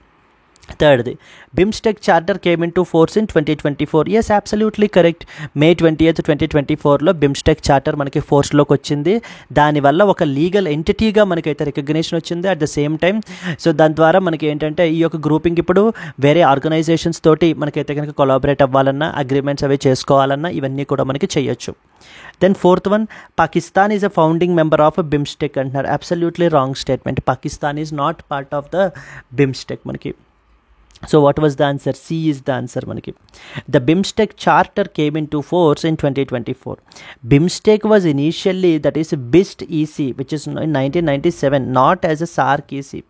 థర్డ్ది, BIMSTEC charter came into force in 2024. Yes, absolutely correct. May 20th, 2024లో బిమ్స్టెక్ చార్టర్ మనకి ఫోర్స్లోకి వచ్చింది. దానివల్ల ఒక లీగల్ ఎంటిటీగా మనకైతే రికగ్నిషన్ వచ్చింది. At the same time so దాని ద్వారా మనకి ఏంటంటే ఈ యొక్క గ్రూపింగ్ ఇప్పుడు వేరే ఆర్గనైజేషన్స్ తోటి మనకైతే కనుక కొలాబరేట్ అవ్వాలన్నా, అగ్రిమెంట్స్ అవి చేసుకోవాలన్నా ఇవన్నీ కూడా మనకి చేయొచ్చు. Then fourth one, Pakistan is a founding member of BIMSTEC అంటున్నారు. Absolutely wrong statement. Pakistan is not part of the BIMSTEC మనకి. So what was the answer? C is the answer manaki. The BIMSTEC charter came into force in 2024. BIMSTEC was initially, that is BIST EC, which is in 1997, not as a SARC EC.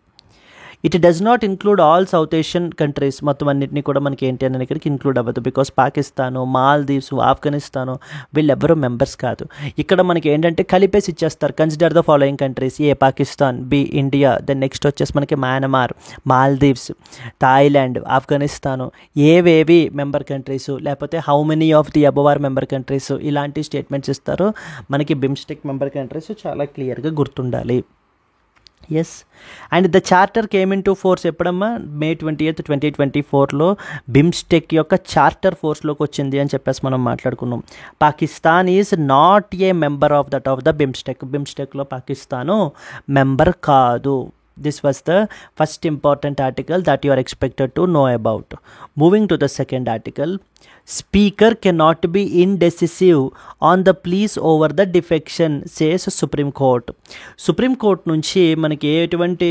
It does not include all South Asian countries. మొత్తం అన్నింటినీ కూడా మనకి ఏంటి అని ఇక్కడికి include అవ్వదు. Because Pakistan, Maldives, Afghanistan వీళ్ళెవ్వరూ members కాదు. ఇక్కడ మనకి ఏంటంటే కలిపేసి ఇచ్చేస్తారు. Consider the following countries, A Pakistan, B India, then next వచ్చేసి మనకి మయన్మార్, మాల్దీవ్స్, థాయిలాండ్, ఆఫ్ఘనిస్తాను, ఏవేవి మెంబర్ కంట్రీస్, లేకపోతే how many of the above are member countries, ఇలాంటి స్టేట్మెంట్స్ ఇస్తారు మనకి. బిమ్స్టెక్ మెంబర్ కంట్రీస్ చాలా క్లియర్గా గుర్తుండాలి. Yes. And the charter came into force ఎప్పుడమ్మా? May 20th, 2024లో బిమ్స్టెక్ యొక్క చార్టర్ ఫోర్స్లోకి వచ్చింది అని చెప్పేసి మనం మాట్లాడుకున్నాం. Pakistan is not a member of that of the BIMSTEC. బిమ్స్టెక్లో పాకిస్తాను మెంబర్ కాదు. This was the first important article that you are expected to know about. Moving to the second article, speaker cannot be indecisive on the pleas over the defection, says Supreme Court. Supreme Court నుంచి మనకి ఎటువంటి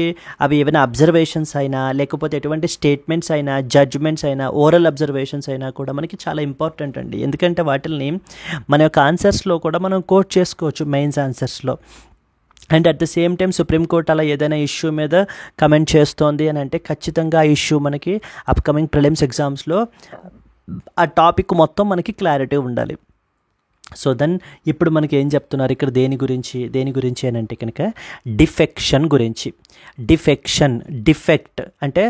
అవి ఏమైనా observations అయినా, లేకపోతే ఎటువంటి statements అయినా, judgements అయినా, ఓరల్ అబ్జర్వేషన్స్ అయినా కూడా మనకి చాలా ఇంపార్టెంట్ అండి. ఎందుకంటే వాటిని మన యొక్క ఆన్సర్స్లో కూడా మనం కోట్ చేసుకోవచ్చు, మెయిన్స్ ఆన్సర్స్లో. And at the same time supreme court అలా ఏదైనా ఇష్యూ మీద కమెంట్ చేస్తోంది అని అంటే ఖచ్చితంగా ఆ ఇష్యూ మనకి అప్కమింగ్ ప్రిలిమ్స్ ఎగ్జామ్స్లో ఆ టాపిక్ మొత్తం మనకి క్లారిటీ ఉండాలి. సో దెన్ ఇప్పుడు మనకి ఏం చెప్తున్నారు ఇక్కడ, దేని గురించి అని అంటే కనుక డిఫెక్షన్ గురించి. డిఫెక్ట్ అంటే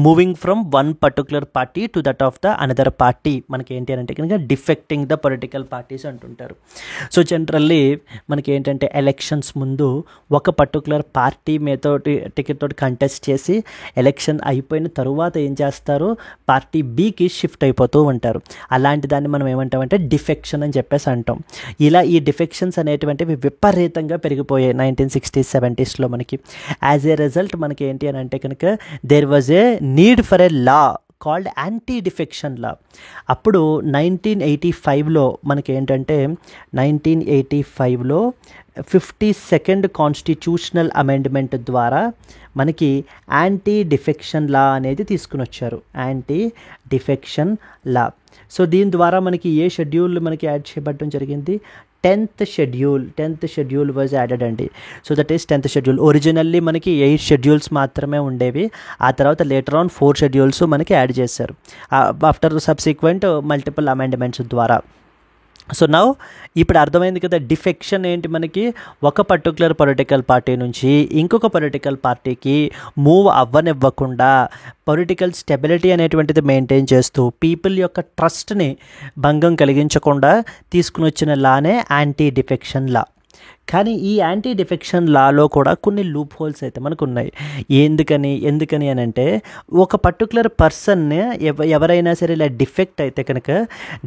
moving from one particular party to that of the another party. మనకి ఏంటి అని అంటే కనుక డిఫెక్టింగ్ ద పొలిటికల్ పార్టీస్ అంటుంటారు. సో జనరల్లీ మనకి ఏంటంటే ఎలక్షన్స్ ముందు ఒక పర్టికులర్ పార్టీ టికెట్ తోటి కంటెస్ట్ చేసి ఎలక్షన్ అయిపోయిన తరువాత ఏం చేస్తారు, పార్టీ బికి షిఫ్ట్ అయిపోతూ ఉంటారు. అలాంటి దాన్ని మనం ఏమంటామంటే డిఫెక్షన్ అని చెప్పేసి అంటాం. ఇలా ఈ డిఫెక్షన్స్ అనేటువంటివి విపరీతంగా పెరిగిపోయాయి 1960s, 70sలో మనకి. యాజ్ ఏ రిజల్ట్ మనకి ఏంటి అని అంటే కనుక there was a need for a law called anti defection law. అప్పుడు 1985లో మనకి ఏంటంటే 1985లో 52nd కాన్స్టిట్యూషనల్ అమెండ్మెంట్ ద్వారా మనకి యాంటీ డిఫెక్షన్ లా అనేది తీసుకుని వచ్చారు. Anti defection law. సో దీని ద్వారా మనకి ఏ షెడ్యూల్ మనకి యాడ్ చేయబడడం జరిగింది? 10th షెడ్యూల్ వాజ్ యాడెడ్ అండి. So that is 10th schedule. Originally మనకి 8 షెడ్యూల్స్ మాత్రమే ఉండేవి. ఆ తర్వాత లేటర్ ఆన్ 4 షెడ్యూల్స్ మనకి యాడ్ చేశారు ఆఫ్టర్ సబ్సిక్వెంట్ మల్టిపుల్ అమెండ్మెంట్స్ ద్వారా. సో నౌ ఇప్పుడు అర్థమైంది కదా, డిఫెక్షన్ ఏంటి, మనకి ఒక పర్టికులర్ పొలిటికల్ పార్టీ నుంచి ఇంకొక పొలిటికల్ పార్టీకి మూవ్ అవ్వనివ్వకుండా పొలిటికల్ స్టెబిలిటీ అనేటువంటిది మెయింటైన్ చేస్తూ పీపుల్ యొక్క ట్రస్ట్ని భంగం కలిగించకుండా తీసుకుని వచ్చిన లానే యాంటీ డిఫెక్షన్ లా. కానీ ఈ యాంటీ డిఫెక్షన్ లాలో కూడా కొన్ని లూప్ హోల్స్ అయితే మనకు ఉన్నాయి. ఎందుకని అని అంటే, ఒక పర్టికులర్ పర్సన్ని ఎవరైనా సరే ఇలా డిఫెక్ట్ అయితే కనుక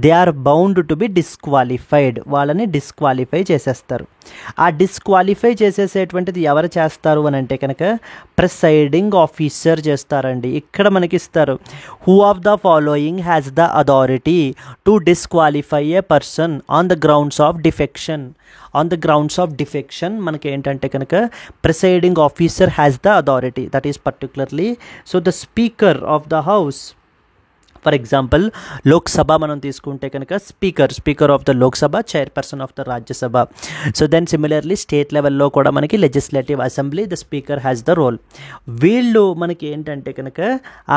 they are bound to be disqualified, వాళ్ళని డిస్క్వాలిఫై చేసేస్తారు. ఆ డిస్క్వాలిఫై చేసేసేటువంటిది ఎవరు చేస్తారు అని అంటే కనుక ప్రిసైడింగ్ ఆఫీసర్ చేస్తారండి. ఇక్కడ మనకి ఇస్తారు, who of the following has the authority to disqualify a person on the grounds of defection. On the grounds of defection మనకి ఏంటంటే కనుక presiding officer has the authority, that is particularly so the speaker of the house. For example Lok Sabha మనం తీసుకుంటే కనుక speaker of the Lok Sabha, chairperson of the Rajya Sabha. So then similarly state లెవెల్లో కూడా మనకి legislative assembly, the speaker has the role. వీళ్ళు మనకి ఏంటంటే కనుక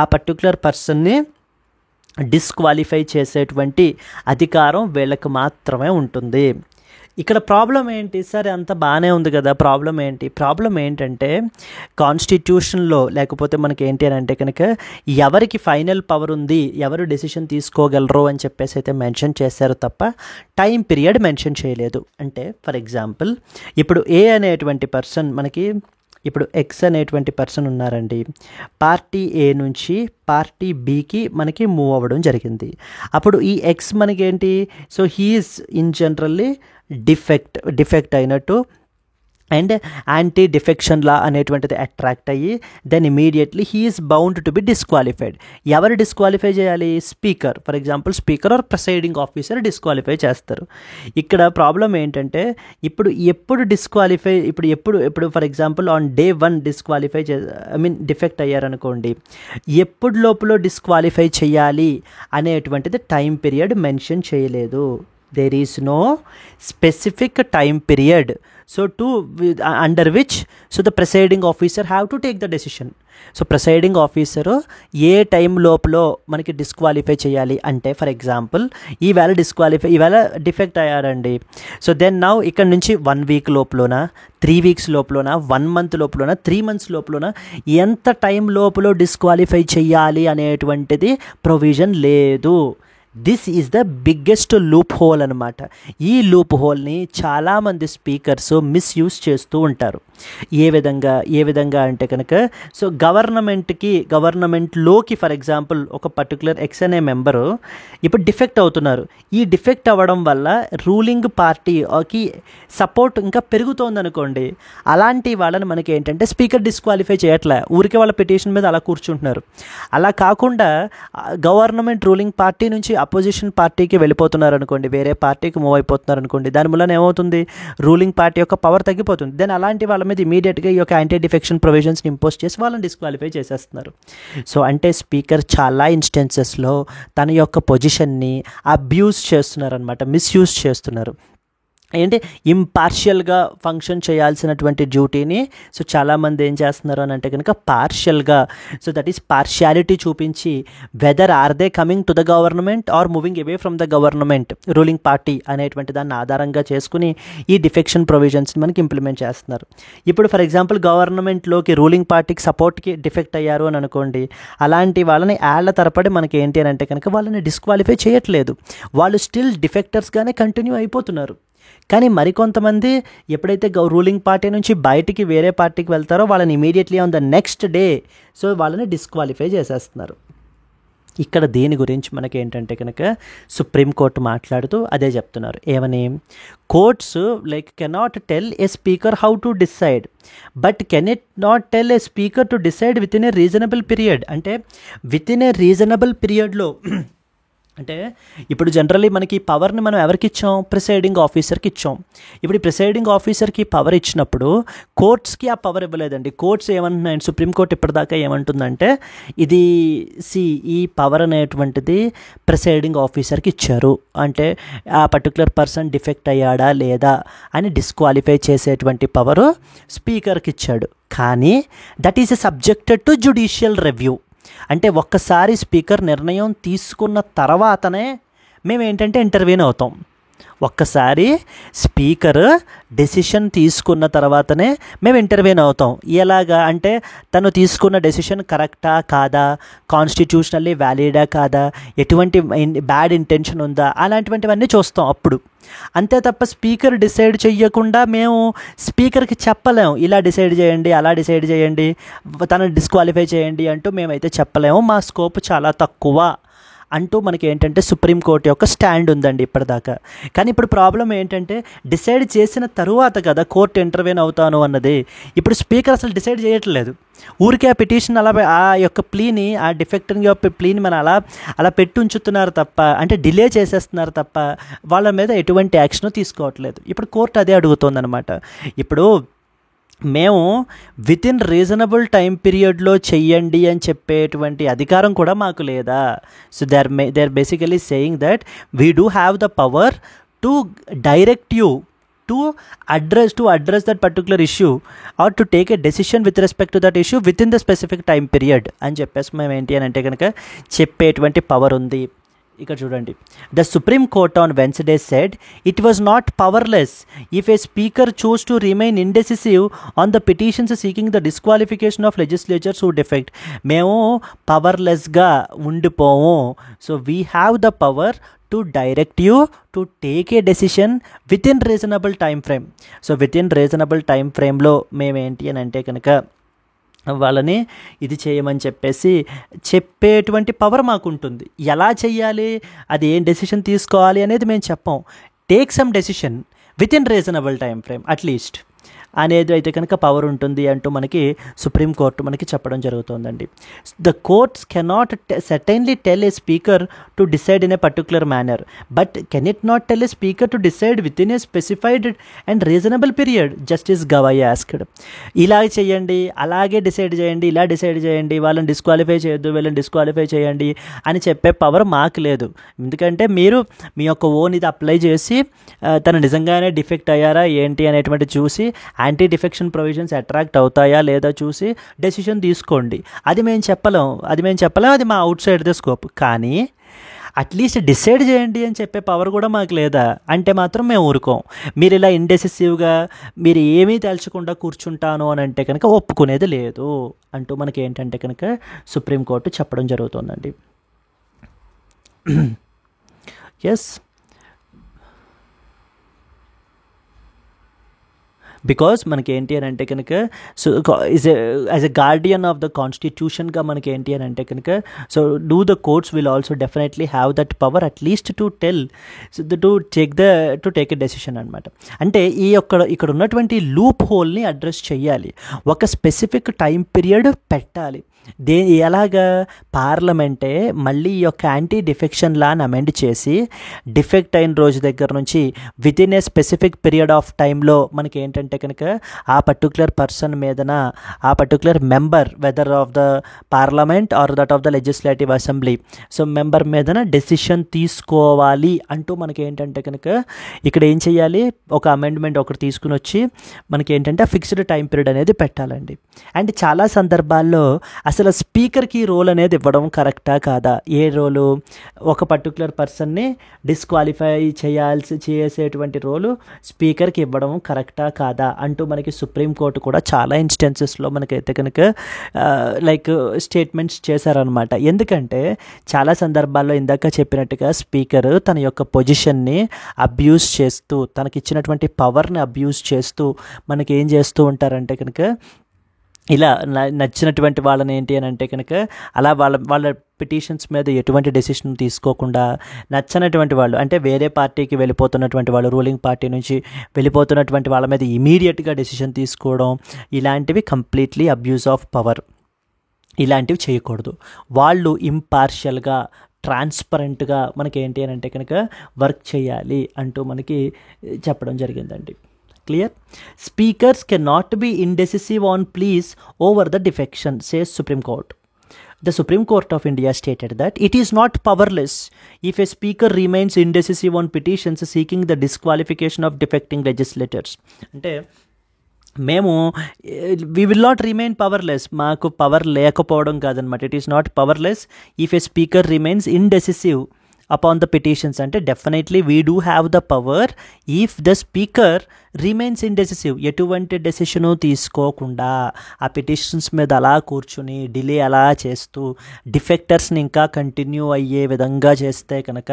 ఆ పర్టికులర్ పర్సన్ని డిస్క్వాలిఫై చేసేటువంటి అధికారం వీళ్ళకి మాత్రమే ఉంటుంది. ఇక్కడ ప్రాబ్లం ఏంటి, సరే అంత బాగానే ఉంది కదా, ప్రాబ్లం ఏంటంటే కాన్స్టిట్యూషన్లో లేకపోతే మనకి ఏంటి అని అంటే కనుక ఎవరికి ఫైనల్ పవర్ ఉంది, ఎవరు డెసిషన్ తీసుకోగలరు అని చెప్పేసి అయితే మెన్షన్ చేశారు తప్ప టైం పీరియడ్ మెన్షన్ చేయలేదు. అంటే ఫర్ ఎగ్జాంపుల్ ఇప్పుడు ఏ అనేటువంటి పర్సన్ మనకి, ఇప్పుడు ఎక్స్ అనేటువంటి పర్సన్ ఉన్నారండి, పార్టీ ఏ నుంచి పార్టీ బికి మనకి మూవ్ అవ్వడం జరిగింది. అప్పుడు ఈ ఎక్స్ మనకి ఏంటి, so he is in generally defect అయినట్టు అండ్ యాంటీ డిఫెక్షన్ లా అనేటువంటిది అట్రాక్ట్ అయ్యి then immediately he is bound to be disqualified. ఎవరు డిస్క్వాలిఫై చేయాలి, speaker, for example speaker or presiding officer disqualify చేస్తారు. ఇక్కడ ప్రాబ్లం ఏంటంటే ఎప్పుడు డిస్క్వాలిఫై, ఇప్పుడు for example on day 1 disqualify defect అయ్యారనుకోండి, ఎప్పుడు లోపల డిస్క్వాలిఫై చేయాలి అనేటువంటిది టైం పీరియడ్ మెన్షన్ చేయలేదు. there is no specific time period so to under which so the presiding officer have to take the decision. So presiding officer A time లోపల మనకి disqualify చేయాలి అంటే, ఫర్ ఎగ్జాంపుల్ ఈవేళ defect అయ్యారండి, so then now ఇక్కడ నుంచి 1 week లోపలన, 3 weeks లోపలన, 1 month లోపలన, 3 months లోపలన ఎంత time లోపల డిస్క్వాలిఫై చేయాలి అనేటువంటిది ప్రొవిజన్ లేదు. This is the biggest loop whole అనమాట. ఈ లూప్ హోల్ని చాలామంది స్పీకర్స్ మిస్యూజ్ చేస్తూ ఉంటారు. ఏ విధంగా అంటే కనుక, సో గవర్నమెంట్లోకి ఫర్ ఎగ్జాంపుల్ ఒక పర్టికులర్ ఎక్స్ అనే మెంబరు ఇప్పుడు డిఫెక్ట్ అవుతున్నారు. ఈ డిఫెక్ట్ అవ్వడం వల్ల రూలింగ్ పార్టీకి సపోర్ట్ ఇంకా పెరుగుతోంది అనుకోండి, అలాంటి వాళ్ళని మనకి ఏంటంటే స్పీకర్ డిస్క్వాలిఫై చేయట్లే, ఊరికే వాళ్ళ పిటిషన్ మీద అలా కూర్చుంటున్నారు. అలా కాకుండా గవర్నమెంట్ రూలింగ్ పార్టీ నుంచి అపోజిషన్ పార్టీకి వెళ్ళిపోతున్నారు అనుకోండి, వేరే పార్టీకి మూవ్ అయిపోతున్నారు అనుకోండి, దానివల్ల ఏమవుతుంది, రూలింగ్ పార్టీ యొక్క పవర్ తగ్గిపోతుంది. దెన్ అలాంటి వాళ్ళ మీద ఇమీడియట్గా ఈ యొక్క యాంటీ డిఫెక్షన్ ప్రొవిజన్స్ని ఇంపోజ్ చేసి వాళ్ళని డిస్క్వాలిఫై చేసేస్తున్నారు. సో అంటే స్పీకర్ చాలా ఇన్స్టెన్సెస్లో తన యొక్క పొజిషన్ని అబ్యూజ్ చేస్తున్నారనమాట, మిస్యూజ్ చేస్తున్నారు. ఏంటి, ఇంపార్షియల్గా ఫంక్షన్ చేయాల్సినటువంటి డ్యూటీని సో చాలామంది ఏం చేస్తున్నారు అని అంటే కనుక పార్షియల్గా, సో దట్ ఈస్ పార్షియాలిటీ చూపించి whether or they coming to the government or moving away from the government ruling party అనేటువంటి దాన్ని ఆధారంగా చేసుకుని ఈ డిఫెక్షన్ ప్రొవిజన్స్ని మనకి ఇంప్లిమెంట్ చేస్తున్నారు. ఇప్పుడు ఫర్ ఎగ్జాంపుల్ గవర్నమెంట్లోకి రూలింగ్ పార్టీకి సపోర్ట్కి డిఫెక్ట్ అయ్యారు అని అనుకోండి, అలాంటి వాళ్ళని ఏళ్ల తరపడి మనకి ఏంటి అని అంటే కనుక వాళ్ళని డిస్క్వాలిఫై చేయట్లేదు, వాళ్ళు స్టిల్ డిఫెక్టర్స్గానే కంటిన్యూ అయిపోతున్నారు. కానీ మరికొంతమంది ఎప్పుడైతే రూలింగ్ పార్టీ నుంచి బయటికి వేరే పార్టీకి వెళ్తారో వాళ్ళని immediately on the next day so వాళ్ళని డిస్క్వాలిఫై చేసేస్తున్నారు. ఇక్కడ దీని గురించి మనకి ఏంటంటే కనుక సుప్రీంకోర్టు మాట్లాడుతూ అదే చెప్తున్నారు. ఏమని, courts cannot tell a speaker how to decide but can it not tell a speaker to decide within a reasonable period. అంటే విత్ ఇన్ ఏ రీజనబుల్ పీరియడ్లో, అంటే ఇప్పుడు జనరల్లీ మనకి ఈ పవర్ని మనం ఎవరికి ఇచ్చాం, ప్రిసైడింగ్ ఆఫీసర్కి ఇచ్చాం. ఇప్పుడు ఈ ప్రిసైడింగ్ ఆఫీసర్కి పవర్ ఇచ్చినప్పుడు కోర్ట్స్కి ఆ పవర్ ఇవ్వలేదండి. కోర్ట్స్ ఏమంటున్నాయండి, సుప్రీంకోర్టు ఇప్పటిదాకా ఏమంటుందంటే ఇది ఈ పవర్ అనేటువంటిది ప్రిసైడింగ్ ఆఫీసర్కి ఇచ్చారు, అంటే ఆ పర్టికులర్ పర్సన్ డిఫెక్ట్ అయ్యాడా లేదా అని డిస్క్వాలిఫై చేసేటువంటి పవరు స్పీకర్కి ఇచ్చాడు. కానీ that is subjected to judicial review. అంటే ఒక్కసారి స్పీకర్ నిర్ణయం తీసుకున్న తర్వాతనే మేము ఏంటంటే ఇంటర్వ్యూన్ అవుతాం. ఒక్కసారి స్పీకర్ డెసిషన్ తీసుకున్న తర్వాతనే మేము ఇంటర్వ్యూన్ అవుతాం. ఎలాగా అంటే తను తీసుకున్న డెసిషన్ కరెక్టా కాదా, కాన్స్టిట్యూషనల్లీ వ్యాలిడా కాదా, ఎటువంటి బ్యాడ్ ఇంటెన్షన్ ఉందా, అలాంటివన్నీ చూస్తాం అప్పుడు. అంతే తప్ప స్పీకర్ డిసైడ్ చెయ్యకుండా మేము స్పీకర్కి చెప్పలేము ఇలా డిసైడ్ చేయండి, అలా డిసైడ్ చేయండి, తనని డిస్క్వాలిఫై చేయండి అంటూ మేమైతే చెప్పలేము. మా స్కోప్ చాలా తక్కువ అంటూ మనకి ఏంటంటే సుప్రీంకోర్టు యొక్క స్టాండ్ ఉందండి ఇప్పటిదాకా. కానీ ఇప్పుడు ప్రాబ్లం ఏంటంటే డిసైడ్ చేసిన తరువాత కదా కోర్టు ఇంటర్వ్యూన్ అవుతాను అన్నది. ఇప్పుడు స్పీకర్ అసలు డిసైడ్ చేయట్లేదు, ఊరికే ఆ పిటిషన్ అలా ఆ యొక్క ప్లీని, ఆ డిఫెక్టింగ్ యొక్క ప్లీని మన అలా పెట్టి ఉంచుతున్నారు తప్ప, అంటే డిలే చేసేస్తున్నారు తప్ప వాళ్ళ మీద ఎటువంటి యాక్షన్ తీసుకోవట్లేదు. ఇప్పుడు కోర్టు అదే అడుగుతోందనమాట. ఇప్పుడు మేము విత్ ఇన్ రీజనబుల్ టైం పీరియడ్లో చెయ్యండి అని చెప్పేటువంటి అధికారం కూడా మాకు లేదా? So they are basically saying that we do have the power to direct you to address that particular issue or to take a decision with respect to that issue within the specific time period అని చెప్పేసి మేము ఏంటి అని అంటే కనుక చెప్పేటువంటి power ఉంది. ఇక్కడ చూడండి, the supreme court on Wednesday said it was not powerless if a speaker choose to remain indecisive on the petitions seeking the disqualification of legislators who defect. మేము పవర్లెస్గా ఉండిపోము. So we have the power to direct you to take a decision within reasonable time frame. So within reasonable time frameలో మేమేంటి అని అంటే కనుక వాళ్ళని ఇది చేయమని చెప్పేటువంటి పవర్ మాకు ఉంటుంది. ఎలా చెయ్యాలి, అది ఏం డెసిషన్ తీసుకోవాలి అనేది మేము చెప్పాం. Take some decision with in reasonable time frame at least అనేది అయితే కనుక పవర్ ఉంటుంది అంటూ మనకి సుప్రీంకోర్టు మనకి చెప్పడం జరుగుతుందండి. The courts cannot certainly tell a speaker to decide in a particular manner, but can it not tell a speaker to decide within A specified and reasonable period, justice Gavai asked. ఇలా చేయండి, అలాగే decide చేయండి, ఇలా decide చేయండి, వాళ్ళని disqualify చేయొద్దు, వీళ్ళని disqualify చేయండి అని చెప్పే పవర్ మాకు లేదు. ఎందుకంటే మీరు మీ యొక్క ఓన్ ఇది అప్లై చేసి తను నిజంగానే డిఫెక్ట్ అయ్యారా ఏంటి అనేటువంటి చూసి యాంటీ డిఫెక్షన్ ప్రొవిజన్స్ అట్రాక్ట్ అవుతాయా లేదా చూసి డెసిషన్ తీసుకోండి. అది మేము చెప్పలేం, అది మా అవుట్ సైడ్ ద స్కోప్. కానీ అట్లీస్ట్ డిసైడ్ చేయండి అని చెప్పే పవర్ కూడా మాకు లేదా అంటే మాత్రం మేము ఊరుకోం. మీరు ఇలా ఇండెసిసివ్గా మీరు ఏమీ తేల్చకుండా కూర్చుంటాను అని అంటే కనుక ఒప్పుకునేది లేదు అంటూ మనకి ఏంటంటే కనుక సుప్రీంకోర్టు చెప్పడం జరుగుతుందండి. ఎస్, బికాజ్ మనకి ఏంటి అని అంటే కనుక so as a guardian of the కాన్స్టిట్యూషన్గా మనకి ఏంటి అని అంటే కనుక so do the courts will also definitely have that power at least to tell to take a decision అనమాట. అంటే ఇక్కడ ఉన్నటువంటి లూప్ హోల్ని అడ్రస్ చేయాలి, ఒక స్పెసిఫిక్ టైం పీరియడ్ పెట్టాలి. ఎలాగా పార్లమెంటే మళ్ళీ ఈ యొక్క యాంటీ డిఫెక్షన్ లాని అమెండ్ చేసి డిఫెక్ట్ అయిన రోజు దగ్గర నుంచి within a specific period of టైంలో మనకి ఏంటంటే కనుక ఆ పర్టికులర్ పర్సన్ మీదన ఆ particular member whether of the parliament or that of the legislative assembly so member మీదన డెసిషన్ తీసుకోవాలి అంటూ మనకి ఏంటంటే కనుక ఇక్కడ ఏం చేయాలి, ఒక అమెండ్మెంట్ ఒకటి తీసుకుని వచ్చి మనకి ఏంటంటే ఆ ఫిక్స్డ్ టైం పీరియడ్ అనేది పెట్టాలండి. అండ్ చాలా సందర్భాల్లో అసలు స్పీకర్కి రోల్ అనేది ఇవ్వడం కరెక్టా కాదా, ఏ రోలు, ఒక పర్టికులర్ పర్సన్ని డిస్క్వాలిఫై చేసేటువంటి రోలు స్పీకర్కి ఇవ్వడం కరెక్టా కాదా అంటూ మనకి సుప్రీంకోర్టు కూడా చాలా ఇన్స్టెన్సెస్లో మనకైతే కనుక లైక్ స్టేట్మెంట్స్ చేశారనమాట. ఎందుకంటే చాలా సందర్భాల్లో ఇందాక చెప్పినట్టుగా స్పీకర్ తన యొక్క పొజిషన్ని అబ్యూస్ చేస్తూ తనకిచ్చినటువంటి పవర్ని అబ్యూస్ చేస్తూ మనకి ఏం చేస్తూ ఉంటారంటే కనుక ఇలా నచ్చినటువంటి వాళ్ళని ఏంటి అని అంటే కనుక అలా వాళ్ళ పిటిషన్స్ మీద ఎటువంటి డెసిషన్ తీసుకోకుండా నచ్చనటువంటి వాళ్ళు అంటే వేరే పార్టీకి వెళ్ళిపోతున్నటువంటి వాళ్ళు, రూలింగ్ పార్టీ నుంచి వెళ్ళిపోతున్నటువంటి వాళ్ళ మీద ఇమీడియట్గా డెసిషన్ తీసుకోవడం, ఇలాంటివి కంప్లీట్లీ అబ్యూస్ ఆఫ్ పవర్. ఇలాంటివి చేయకూడదు. వాళ్ళు ఇంపార్షియల్గా ట్రాన్స్పరెంట్గా మనకి ఏంటి అని అంటే కనుక వర్క్ చేయాలి అంటూ మనకి చెప్పడం జరిగిందండి. Clear? Speakers cannot be indecisive on pleas over the defection, says Supreme Court. The Supreme Court of India stated that it is not powerless if a speaker remains indecisive on petitions seeking the disqualification of defecting legislators. అంటే మేము we will not remain powerless, మాకు power లేకపోవడం కాదనమాట. It is not powerless if a speaker remains indecisive upon the petitions అంటే definitely we do have the power if the speaker remains indecisive. ఎటువంటి decision తీసుకోకుండా ఆ petitions మీద అలా కూర్చుని డిలే అలా చేస్తూ డిఫెక్టర్స్ని ఇంకా కంటిన్యూ అయ్యే విధంగా చేస్తే కనుక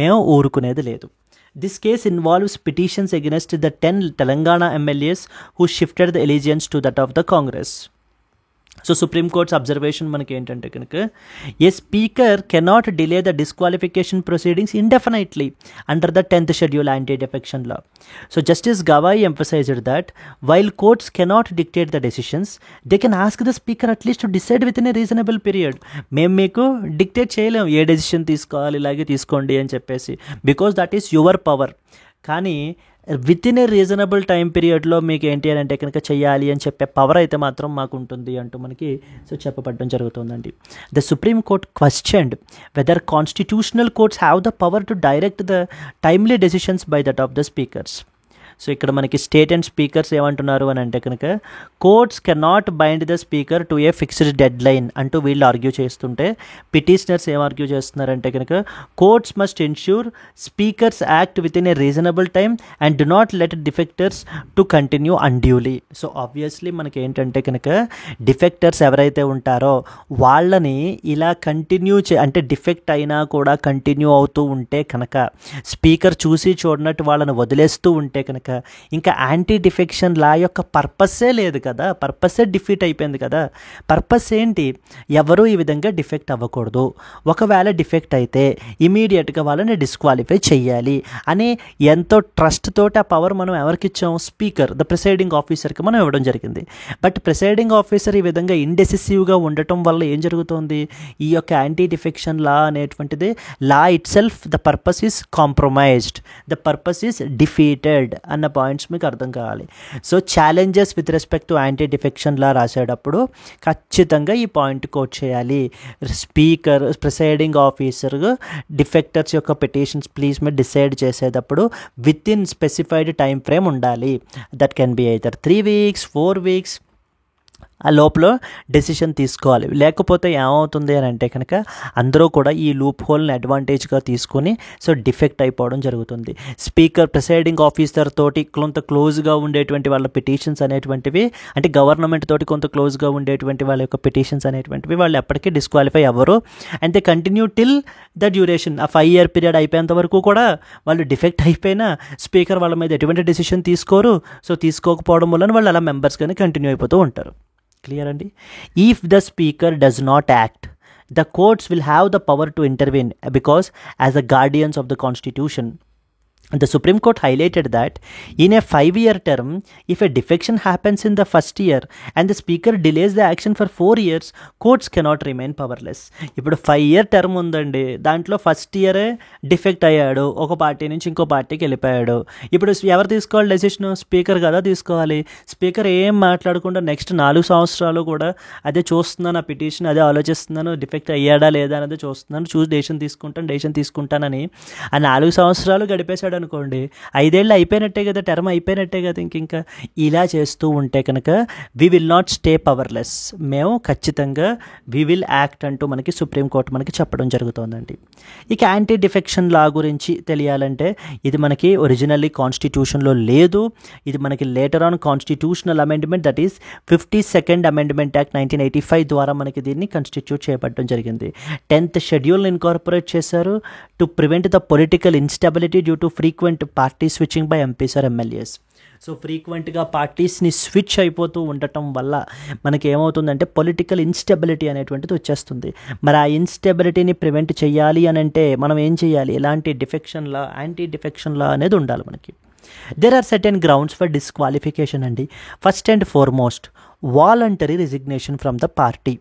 మేము ఊరుకునేది లేదు. This case involves petitions against the 10 Telangana MLAs who shifted the allegiance to that of the Congress. So supreme court's observation మనకి ఏంటంటే కనుక a speaker cannot delay the disqualification proceedings indefinitely under the 10th schedule anti defection law. So justice Gavai emphasised that while courts cannot dictate the decisions they can ask the speaker at least to decide within a reasonable period. మేము మీకు dictate చేయలేము ఏ decision తీసుకోవాలి ఇలాగే తీసుకోండి అని చెప్పేసి, because that is your power. కానీ within a reasonable time పీరియడ్లో మీకు ఏంటి అని అంటే కనుక చెయ్యాలి అని చెప్పే పవర్ అయితే మాత్రం మాకు ఉంటుంది అంటూ మనకి చెప్పబడడం జరుగుతుందండి. The supreme court questioned whether constitutional courts have the power to direct the timely decisions by that of the speakers. So ఇక్కడ మనకి స్టేట్ అండ్ స్పీకర్స్ ఏమంటున్నారు అని అంటే కనుక courts cannot bind the speaker to a fixed deadline అంటూ వీళ్ళు argue చేస్తుంటే, petitioners ఏం ఆర్గ్యూ చేస్తున్నారంటే కనుక courts must ensure speakers act within a reasonable time and do not let defectors to continue అన్డ్యూలీ. So obviously మనకి ఏంటంటే కనుక డిఫెక్టర్స్ ఎవరైతే ఉంటారో వాళ్ళని ఇలా కంటిన్యూ అంటే డిఫెక్ట్ అయినా కూడా కంటిన్యూ అవుతూ ఉంటే కనుక, స్పీకర్ చూసి చూడనట్టు వాళ్ళని వదిలేస్తూ ఉంటే కనుక ఇంకా యాంటీ డిఫెక్షన్ లా యొక్క పర్పస్సే లేదు కదా, పర్పస్సే డిఫీట్ అయిపోయింది కదా. పర్పస్ ఏంటి? ఎవరు ఈ విధంగా డిఫెక్ట్ అవ్వకూడదు, ఒకవేళ డిఫెక్ట్ అయితే ఇమీడియట్గా వాళ్ళని డిస్క్వాలిఫై చెయ్యాలి అని ఎంతో ట్రస్ట్ తోటి ఆ పవర్ మనం ఎవరికి ఇచ్చాం? స్పీకర్, ద ప్రిసైడింగ్ ఆఫీసర్కి మనం ఇవ్వడం జరిగింది. బట్ ప్రిసైడింగ్ ఆఫీసర్ ఈ విధంగా ఇండెసిసివ్గా ఉండటం వల్ల ఏం జరుగుతుంది? ఈ యొక్క యాంటీ డిఫెక్షన్ లా అనేటువంటిది law itself the purpose is compromised, the purpose is defeated అన్న పాయింట్స్ మీకు అర్థం కావాలి. So challenges with respect to anti defection law రాసేటప్పుడు ఖచ్చితంగా ఈ పాయింట్ కోట్ చేయాలి. స్పీకర్, ప్రిసైడింగ్ ఆఫీసర్ డిఫెక్టర్స్ యొక్క పిటిషన్స్ ప్లీజ్ మీరు డిసైడ్ చేసేటప్పుడు within specified time frame ఉండాలి. That can be either 3 weeks 4 weeks ఆ లోపల డెసిషన్ తీసుకోవాలి. లేకపోతే ఏమవుతుంది అని అంటే కనుక అందరూ కూడా ఈ లూప్ హోల్ని అడ్వాంటేజ్గా తీసుకొని డిఫెక్ట్ అయిపోవడం జరుగుతుంది. స్పీకర్, ప్రిసైడింగ్ ఆఫీసర్ తోటి కొంత క్లోజ్గా ఉండేటువంటి వాళ్ళ పిటిషన్స్ అనేటువంటివి, అంటే గవర్నమెంట్ తోటి కొంత క్లోజ్గా ఉండేటువంటి వాళ్ళ యొక్క పిటిషన్స్ అనేటువంటివి వాళ్ళు ఎప్పటికీ డిస్క్వాలిఫై అవ్వరు. And they continue till the duration. ఆ 5 year పీరియడ్ అయిపోయేంత వరకు కూడా వాళ్ళు డిఫెక్ట్ అయిపోయినా స్పీకర్ వాళ్ళ మీద ఎటువంటి డెసిషన్ తీసుకోరు. తీసుకోకపోవడం వలన వాళ్ళు అలా మెంబర్స్గానే కంటిన్యూ అయిపోతూ ఉంటారు. క్లియర్ అండి? If the speaker does not act, the courts will have the power to intervene because as the guardians of the constitution. The Supreme Court highlighted that in a 5-year term, if a defection happens in the first year and the speaker delays the action for 4 years, courts cannot remain powerless. ఇప్పుడు 5-year term ఉందండి, దాంట్లో first ఇయరే defect అయ్యాడు, ఒక party నుంచి ఇంకో పార్టీకి వెళ్ళిపోయాడు. ఇప్పుడు ఎవరు తీసుకోవాలి డెసిషన్? స్పీకర్ కదా తీసుకోవాలి. స్పీకర్ ఏం మాట్లాడకుండా నెక్స్ట్ 4 సంవత్సరాలు కూడా అదే చూస్తున్నాను, ఆ పిటిషన్ అదే ఆలోచిస్తున్నాను, డిఫెక్ట్ అయ్యాడా లేదా అనేది చూస్తున్నాను, చూసి డెసిషన్ తీసుకుంటానని ఆ 4 సంవత్సరాలు గడిపేశాడు అనుకోండి. 5 ఏళ్ళు అయిపోయినట్టే కదా, టర్మ్ అయిపోయినట్టే కదా. ఇంకా ఇలా చేస్తూ ఉంటే కనుక we will not stay powerless, మేము ఖచ్చితంగా వి విల్ యాక్ట్ అంటూ మనకి సుప్రీంకోర్టు మనకి చెప్పడం జరుగుతుందండి. ఇక యాంటీ డిఫెక్షన్ లా గురించి తెలియాలంటే ఇది మనకి ఒరిజినల్లీ కాన్స్టిట్యూషన్లో లేదు. ఇది మనకి later on constitutional amendment, that is 52nd amendment act 1985 ద్వారా మనకి దీన్ని కాన్స్టిట్యూట్ చేయబడడం జరిగింది. 10th షెడ్యూల్ని ఇన్కార్పొరేట్ చేశారు to prevent the political instability due to frequent party switching by MPs or MLAs. ఫ్రీక్వెంట్గా పార్టీస్ని స్విచ్ అయిపోతూ ఉండటం వల్ల మనకి ఏమవుతుందంటే పొలిటికల్ ఇన్స్టెబిలిటీ అనేటువంటిది వచ్చేస్తుంది. మరి ఆ ఇన్స్టెబిలిటీని ప్రివెంట్ చేయాలి అని అంటే మనం ఏం చేయాలి? ఎలాంటి defection law, anti defection law అనేది ఉండాలి మనకి. There are certain grounds for disqualification అండి. First and foremost voluntary resignation from the party.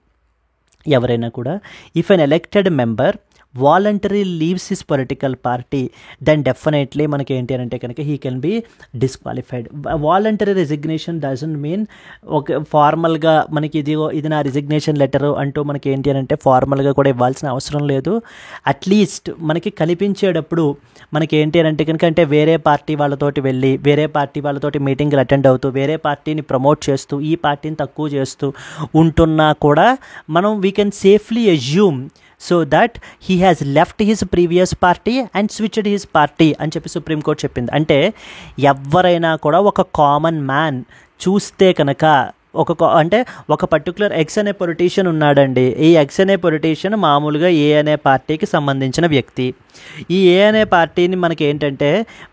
ఎవరైనా కూడా if an elected member voluntary leaves his political party, then definitely మనకి ఏంటి అని అంటే కనుక he can be disqualified. Voluntary resignation doesn't mean ఒక ఫార్మల్గా మనకి ఇది నా రిజిగ్నేషన్ లెటరు అంటూ మనకి ఏంటి అని అంటే ఫార్మల్గా కూడా ఇవ్వాల్సిన అవసరం లేదు. అట్లీస్ట్ మనకి కనిపించేటప్పుడు మనకి ఏంటి అని అంటే కనుక అంటే వేరే పార్టీ వాళ్ళతోటి వెళ్ళి వేరే పార్టీ వాళ్ళతోటి మీటింగ్లు అటెండ్ అవుతూ వేరే పార్టీని ప్రమోట్ చేస్తూ ఈ పార్టీని తక్కువ చేస్తూ ఉంటున్నా కూడా మనం we can safely assume so that he has left his previous party and switched his party అని చెప్పి సుప్రీంకోర్టు చెప్పింది. అంటే ఎవరైనా కూడా ఒక కామన్ మ్యాన్ చూస్తే కనుక అంటే ఒక పర్టికులర్ ఎక్స్ అనే పొలిటీషియన్ ఉన్నాడండి. ఈ ఎక్స్ అనే పొలిటీషియన్ మామూలుగా ఏ అనే పార్టీకి సంబంధించిన వ్యక్తి. ఈ ఏ అనే పార్టీని మనకి ఏంటంటే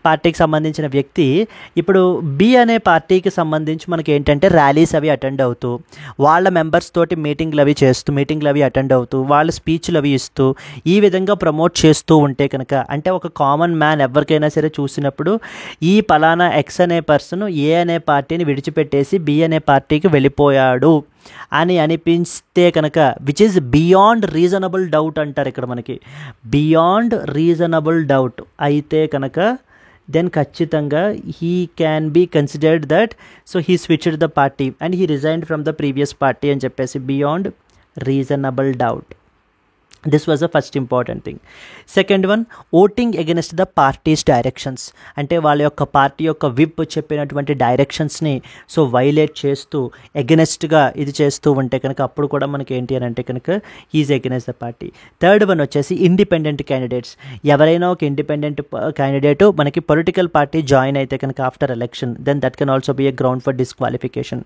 పార్టీకి సంబంధించిన వ్యక్తి ఇప్పుడు బి అనే పార్టీకి సంబంధించి మనకి ఏంటంటే ర్యాలీస్ అవి అటెండ్ అవుతూ వాళ్ళ మెంబర్స్ తోటి మీటింగ్లు అవి అటెండ్ అవుతూ వాళ్ళ స్పీచ్లు అవి ఇస్తూ ఈ విధంగా ప్రమోట్ చేస్తూ ఉంటే కనుక అంటే ఒక కామన్ మ్యాన్ ఎవరికైనా సరే చూసినప్పుడు ఈ పలానా ఎక్స్ అనే పర్సన్ ఏ అనే పార్టీని విడిచిపెట్టేసి బి అనే పార్టీకి వెళ్ళిపోయాడు అని అనిపిస్తే కనుక which is beyond reasonable doubt అంటారు ఇక్కడ మనకి. బియాండ్ రీజనబుల్ డౌట్ అయితే కనుక దెన్ ఖచ్చితంగా he can be considered that so he switched the party and he resigned from the previous party అని చెప్పేసి beyond reasonable doubt. This was the first important thing. Second one, voting against the party's directions. అంటే వాళ్ళ యొక్క party యొక్క whip చెప్పినటువంటి డైరెక్షన్స్ని so violate చేస్తూ ఎగెనెస్ట్గా ఇది చేస్తూ ఉంటే కనుక అప్పుడు కూడా మనకి ఏంటి అని అంటే కనుక is against the party. Third one వచ్చేసి ఇండిపెండెంట్ క్యాండిడేట్స్. ఎవరైనా ఒక ఇండిపెండెంట్ క్యాండిడేట్ మనకి పొలిటికల్ పార్టీ జాయిన్ అయితే కనుక after election then that can also be a ground for disqualification.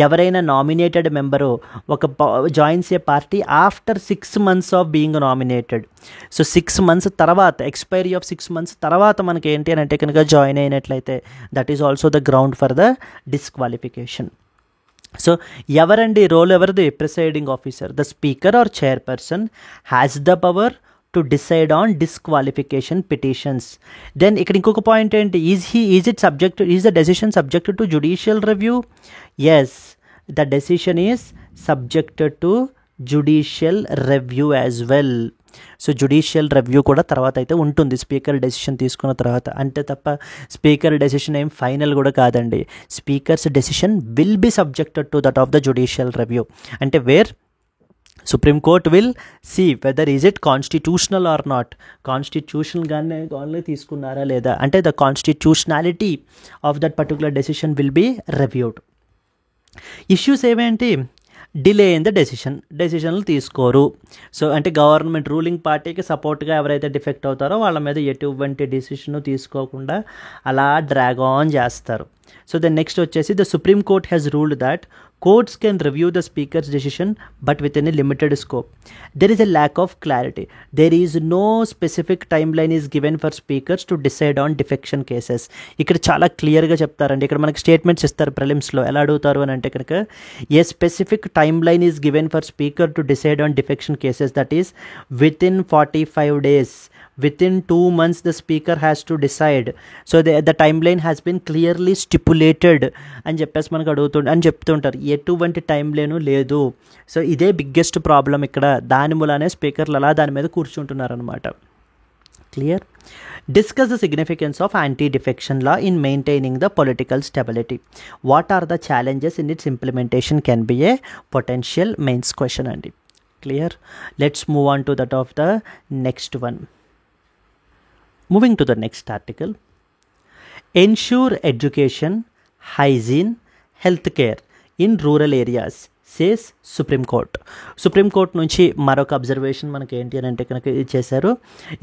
ఎవరైనా నామినేటెడ్ మెంబరు ఒక joins a party after 6 months of being nominated. So 6 months తర్వాత expiry of 6 months తర్వాత మనకి ఏంటి అని అంటే కనుక జాయిన్ అయినట్లయితే that is also the ground for the disqualification. So ఎవరండి రోల్ ఎవరిది? Presiding officer. The speaker or chairperson has the power to decide on disqualification petitions. Then ఇక్కడ ఇంకొక పాయింట్ ఏంటి, is the decision subjected to judicial review? Yes, the decision is subjected to judicial review as well. So judicial review కూడా తర్వాత అయితే ఉంటుంది speaker decision తీసుకున్న తర్వాత. అంతే తప్ప స్పీకర్ డెసిషన్ ఏం ఫైనల్ కూడా కాదండి. Speakers decision will be subjected to that of the judicial review. అంటే wear Supreme Court will see whether is it constitutional or not. Constitutional గానే తీసుకున్నారా లేదా అంటే the constitutionality of that particular decision will be reviewed. Issues ఏమేంటి? Delay in the డెసిషన్లు తీసుకోరు. So అంటే government ruling పార్టీకి సపోర్ట్గా ఎవరైతే డిఫెక్ట్ అవుతారో వాళ్ళ మీద ఎటువంటి డెసిషన్ తీసుకోకుండా అలా డ్రాగ్ ఆన్ చేస్తారు. సో ద నెక్స్ట్ వచ్చేసి the supreme court has ruled that courts can review the speaker's decision but within a limited scope. There is a lack of clarity. There is no specific timeline is given for speakers to decide on defection cases. ఇక్కడ చాలా క్లియర్గా చెప్తారండి. ఇక్కడ మనకి statements ఇస్తారు ప్రిలిమ్స్లో. ఎలా అడుగుతారు అని అంటే కనుక a specific timeline is given for speaker to decide on defection cases, that is within 45 days. Within 2 months the speaker has to decide. So the timeline has been clearly stipulated అని చెప్పేసి మనకు చెప్తుంటారు. ఎటువంటి time line లేదు. So ఇదే biggest problem ఇక్కడ. దాని మూలానే స్పీకర్లు అలా దాని మీద కూర్చుంటున్నారు అనమాట. Clear? Discuss the significance of anti-defection law in maintaining the political stability. What are the challenges in its implementation can be a potential mains question అండి. Clear? Let's move on to that of the next one. Moving to the next article. Ensure education, hygiene, healthcare in rural areas, says supreme court. Supreme court నుంచి మరొక observation మనకి ఏంటి అని అంటే కనుక చేశారు.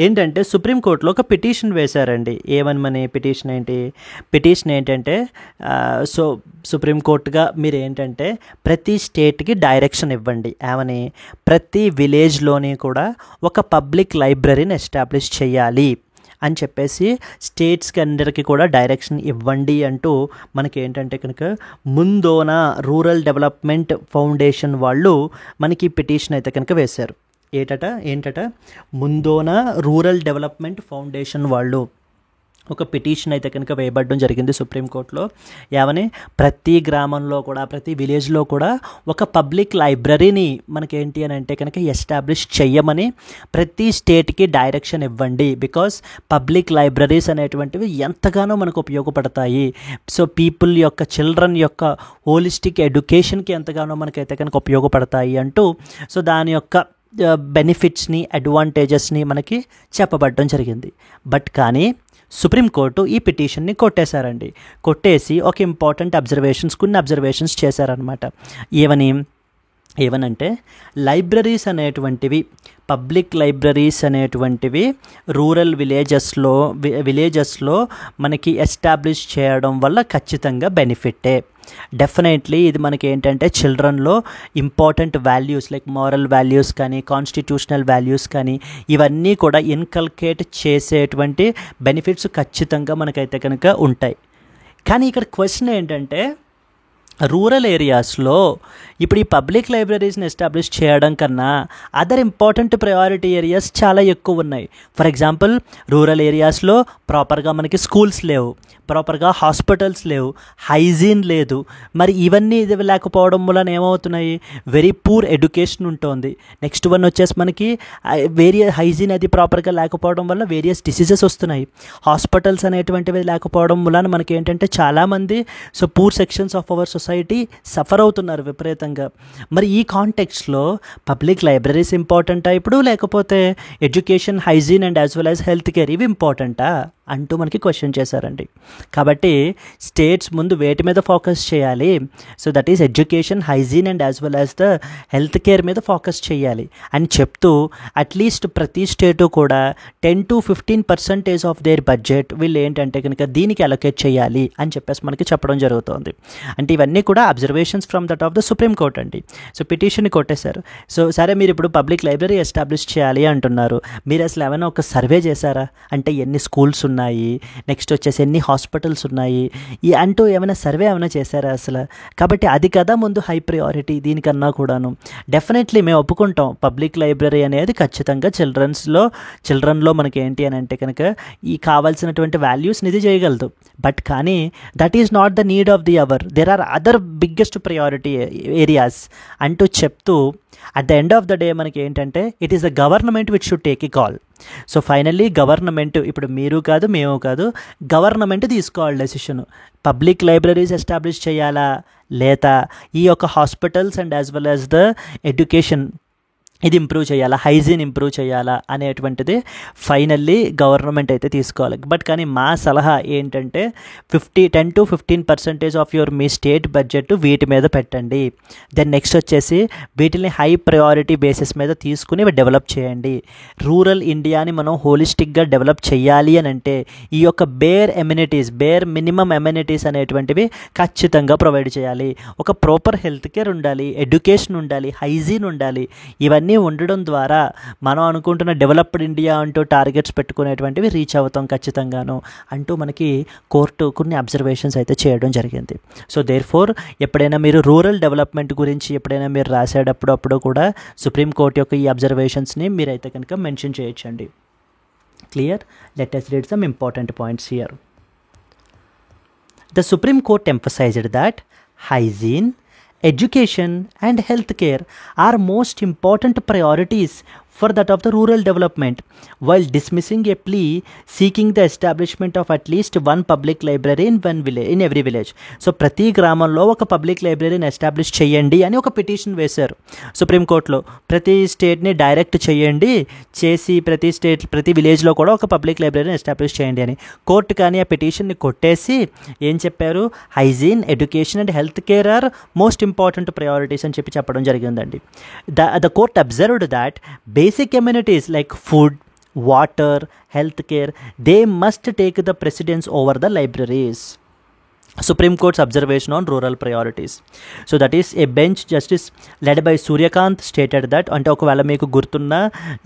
ఏంటంటే సుప్రీంకోర్టులో ఒక పిటిషన్ వేశారండి. ఏమని పిటిషన్ ఏంటంటే సో సుప్రీంకోర్టుగా మీరు ఏంటంటే ప్రతి స్టేట్కి డైరెక్షన్ ఇవ్వండి. ఏమని? ప్రతి విలేజ్లోని కూడా ఒక పబ్లిక్ లైబ్రరీని ఎస్టాబ్లిష్ చేయాలి అని చెప్పేసి స్టేట్స్కి అందరికీ కూడా డైరెక్షన్ ఇవ్వండి అంటూ మనకి ఏంటంటే కనుక ముందోన రూరల్ డెవలప్మెంట్ ఫౌండేషన్ వాళ్ళు మనకి పిటిషన్ అయితే కనుక వేశారు. ఏంటట ముందోన రూరల్ డెవలప్మెంట్ ఫౌండేషన్ వాళ్ళు ఒక పిటిషన్ అయితే కనుక వేయబడడం జరిగింది సుప్రీంకోర్టులో. ఏమని? ప్రతి గ్రామంలో కూడా ప్రతి విలేజ్లో కూడా ఒక పబ్లిక్ లైబ్రరీని మనకేంటి అని అంటే కనుక ఎస్టాబ్లిష్ చెయ్యమని ప్రతి స్టేట్కి డైరెక్షన్ ఇవ్వండి. బికాస్ పబ్లిక్ లైబ్రరీస్ అనేటువంటివి ఎంతగానో మనకు ఉపయోగపడతాయి. సో పీపుల్ యొక్క చిల్డ్రన్ యొక్క హోలిస్టిక్ ఎడ్యుకేషన్కి ఎంతగానో మనకైతే కనుక ఉపయోగపడతాయి అంటూ సో దాని యొక్క బెనిఫిట్స్ని అడ్వాంటేజెస్ని మనకి చెప్పబడడం జరిగింది. బట్ కానీ సుప్రీంకోర్టు ఈ పిటిషన్ని కొట్టేసి ఒక ఇంపార్టెంట్ కొన్ని అబ్జర్వేషన్స్ చేశారనమాట. ఏమని? ఏమనంటే లైబ్రరీస్ అనేటువంటివి, పబ్లిక్ లైబ్రరీస్ అనేటువంటివి రూరల్ విలేజెస్లో మనకి ఎస్టాబ్లిష్ చేయడం వల్ల ఖచ్చితంగా బెనిఫిటే. డెఫినెట్లీ ఇది మనకి ఏంటంటే చిల్డ్రన్లో important values like moral values కానీ, కాన్స్టిట్యూషనల్ వాల్యూస్ కానీ ఇవన్నీ కూడా ఇన్కల్కేట్ చేసేటువంటి బెనిఫిట్స్ ఖచ్చితంగా మనకైతే కనుక ఉంటాయి. కానీ ఇక్కడ క్వశ్చన్ ఏంటంటే రూరల్ ఏరియాస్లో ఇప్పుడు ఈ పబ్లిక్ లైబ్రరీస్ని ఎస్టాబ్లిష్ చేయడం కన్నా అదర్ ఇంపార్టెంట్ ప్రయారిటీ ఏరియాస్ చాలా ఎక్కువ ఉన్నాయి. ఫర్ ఎగ్జాంపుల్ రూరల్ ఏరియాస్లో ప్రాపర్గా మనకి స్కూల్స్ లేవు, ప్రాపర్గా హాస్పిటల్స్ లేవు, హైజీన్ లేదు. మరి ఇవన్నీ లేకపోవడం వలన ఏమవుతున్నాయి, వెరీ పూర్ ఎడ్యుకేషన్ ఉంటుంది. నెక్స్ట్ వన్ వచ్చేసి మనకి హైజీన్ అది ప్రాపర్గా లేకపోవడం వల్ల వేరియస్ డిసీజెస్ వస్తున్నాయి. హాస్పిటల్స్ అనేటువంటివి లేకపోవడం వలన మనకి ఏంటంటే చాలామంది poor sections of our society suffer అవుతున్నారు విపరీతంగా. మరి ఈ కాంటెక్స్ట్లో పబ్లిక్ లైబ్రరీస్ ఇంపార్టెంటా ఇప్పుడు, లేకపోతే education, hygiene and as well as health care ఇవి ఇంపార్టెంటా అంటూ మనకి క్వశ్చన్ చేశారండి. కాబట్టి స్టేట్స్ ముందు వేటి మీద ఫోకస్ చేయాలి, so that is education, hygiene and as well as the health care మీద ఫోకస్ చేయాలి అని చెప్తూ అట్లీస్ట్ ప్రతి స్టేటు కూడా 10-15% ఆఫ్ దేర్ బడ్జెట్ వీళ్ళు ఏంటంటే కనుక దీనికి అలొకేట్ చేయాలి అని చెప్పేసి మనకి చెప్పడం జరుగుతుంది. అంటే ఇవన్నీ కూడా observations from that of the supreme court అండి. సో పిటిషన్ని కొట్టేశారు. సో సరే మీరు ఇప్పుడు పబ్లిక్ లైబ్రరీ ఎస్టాబ్లిష్ చేయాలి అంటున్నారు, మీరు అసలు ఏమైనా ఒక సర్వే చేశారా, అంటే ఎన్ని స్కూల్స్ ఉన్నాయి, నెక్స్ట్ వచ్చేసి ఎన్ని హాస్పిటల్స్ ఉన్నాయి ఈ అంటూ ఏమైనా సర్వే ఏమైనా చేశారా అసలు? కాబట్టి అది కదా ముందు హై ప్రయారిటీ దీనికన్నా కూడాను. డెఫినెట్లీ మేము ఒప్పుకుంటాం పబ్లిక్ లైబ్రరీ అనేది ఖచ్చితంగా చిల్డ్రన్లో మనకి ఏంటి అని అంటే కనుక ఈ కావాల్సినటువంటి వాల్యూస్ని ఇది చేయగలదు. బట్ కానీ that is not the need of the hour, there are other biggest priority areas అంటూ చెప్తూ at the end of the day మనకి ఏంటంటే it is the government which should take a call. So finally government, ఇప్పుడు మీరు కాదు మేము కాదు, government తీసుకోవాలి డెసిషన్. పబ్లిక్ లైబ్రరీస్ ఎస్టాబ్లిష్ చేయాలా లేదా ఈ యొక్క hospitals and as well as the education ఇది ఇంప్రూవ్ చేయాలా, హైజీన్ ఇంప్రూవ్ చేయాలా అనేటువంటిది ఫైనల్లీ గవర్నమెంట్ అయితే తీసుకోవాలి. బట్ కానీ మా సలహా ఏంటంటే 10-15% ఆఫ్ మీ స్టేట్ బడ్జెట్ వీటి మీద పెట్టండి. దెన్ నెక్స్ట్ వచ్చేసి వీటిని హై ప్రయారిటీ బేసిస్ మీద తీసుకుని డెవలప్ చేయండి. రూరల్ ఇండియాని మనం హోలిస్టిక్గా డెవలప్ చేయాలి అని అంటే ఈ యొక్క బేర్ మినిమం ఎమ్యూనిటీస్ అనేటువంటివి ఖచ్చితంగా ప్రొవైడ్ చేయాలి. ఒక ప్రాపర్ హెల్త్ కేర్ ఉండాలి, ఎడ్యుకేషన్ ఉండాలి, హైజీన్ ఉండాలి. ఇవన్నీ ఉండడం ద్వారా మనం అనుకుంటున్న డెవలప్డ్ ఇండియా అంటూ టార్గెట్స్ పెట్టుకునేటువంటివి రీచ్ అవుతాం ఖచ్చితంగాను అంటూ మనకి కోర్టు కొన్ని అబ్జర్వేషన్స్ అయితే చేయడం జరిగింది. సో దేర్ఫోర్ ఎప్పుడైనా మీరు రూరల్ డెవలప్మెంట్ గురించి ఎప్పుడైనా మీరు రాసేటప్పుడు కూడా సుప్రీంకోర్టు యొక్క ఈ అబ్జర్వేషన్స్ని మీరైతే కనుక మెన్షన్ చేయొచ్చండి. Clear? Let us read some important points here. The Supreme Court emphasized that hygiene, education and healthcare are most important priorities for that of the rural development, while dismissing a plea seeking the establishment of at least one public library in every village. So ప్రతి గ్రామంలో ఒక public లైబ్రరీని establish చేయండి అని ఒక petition వేశారు సుప్రీంకోర్టులో. ప్రతి స్టేట్ని డైరెక్ట్ చేసి ప్రతి విలేజ్లో కూడా ఒక పబ్లిక్ లైబ్రరీని ఎస్టాబ్లిష్ చేయండి అని. కోర్టు కానీ ఆ పిటిషన్ని కొట్టేసి ఏం చెప్పారు, hygiene, education and health care are most important priorities అని చెప్పడం జరిగిందండి. The court observed that basic amenities like food, water, healthcare, they must take the precedence over the libraries. Supreme Court's observation on rural priorities. So that is a bench justice led by Suryakant stated that, అంటే ఒకవేళ మీకు గుర్తున్నా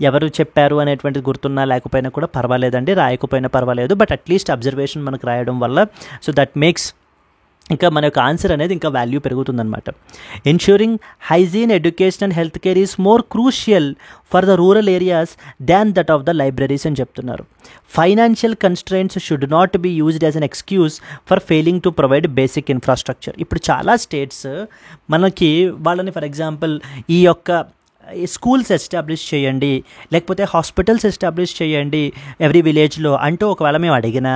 ఎవరు చెప్పారు అనేటువంటిది గుర్తున్నా లేకపోయినా కూడా పర్వాలేదండి, రాయకపోయినా పర్వాలేదు, బట్ అట్లీస్ట్ అబ్జర్వేషన్ మనకు రాయడం వల్ల సో దట్ మేక్స్ ఇంకా మన యొక్క ఆన్సర్ అనేది ఇంకా వాల్యూ పెరుగుతుందన్నమాట. Ensuring hygiene, education and health care is more crucial for the rural areas than that of the libraries అని చెప్తున్నారు. Financial constraints should not be used as an excuse for failing to provide basic infrastructure. ఇప్పుడు చాలా states మనకి వాళ్ళని for example ఈ యొక్క schools establish చేయండి, లేకపోతే హాస్పిటల్స్ ఎస్టాబ్లిష్ చేయండి ఎవ్రీ విలేజ్లో అంటూ ఒకవేళ మేము అడిగినా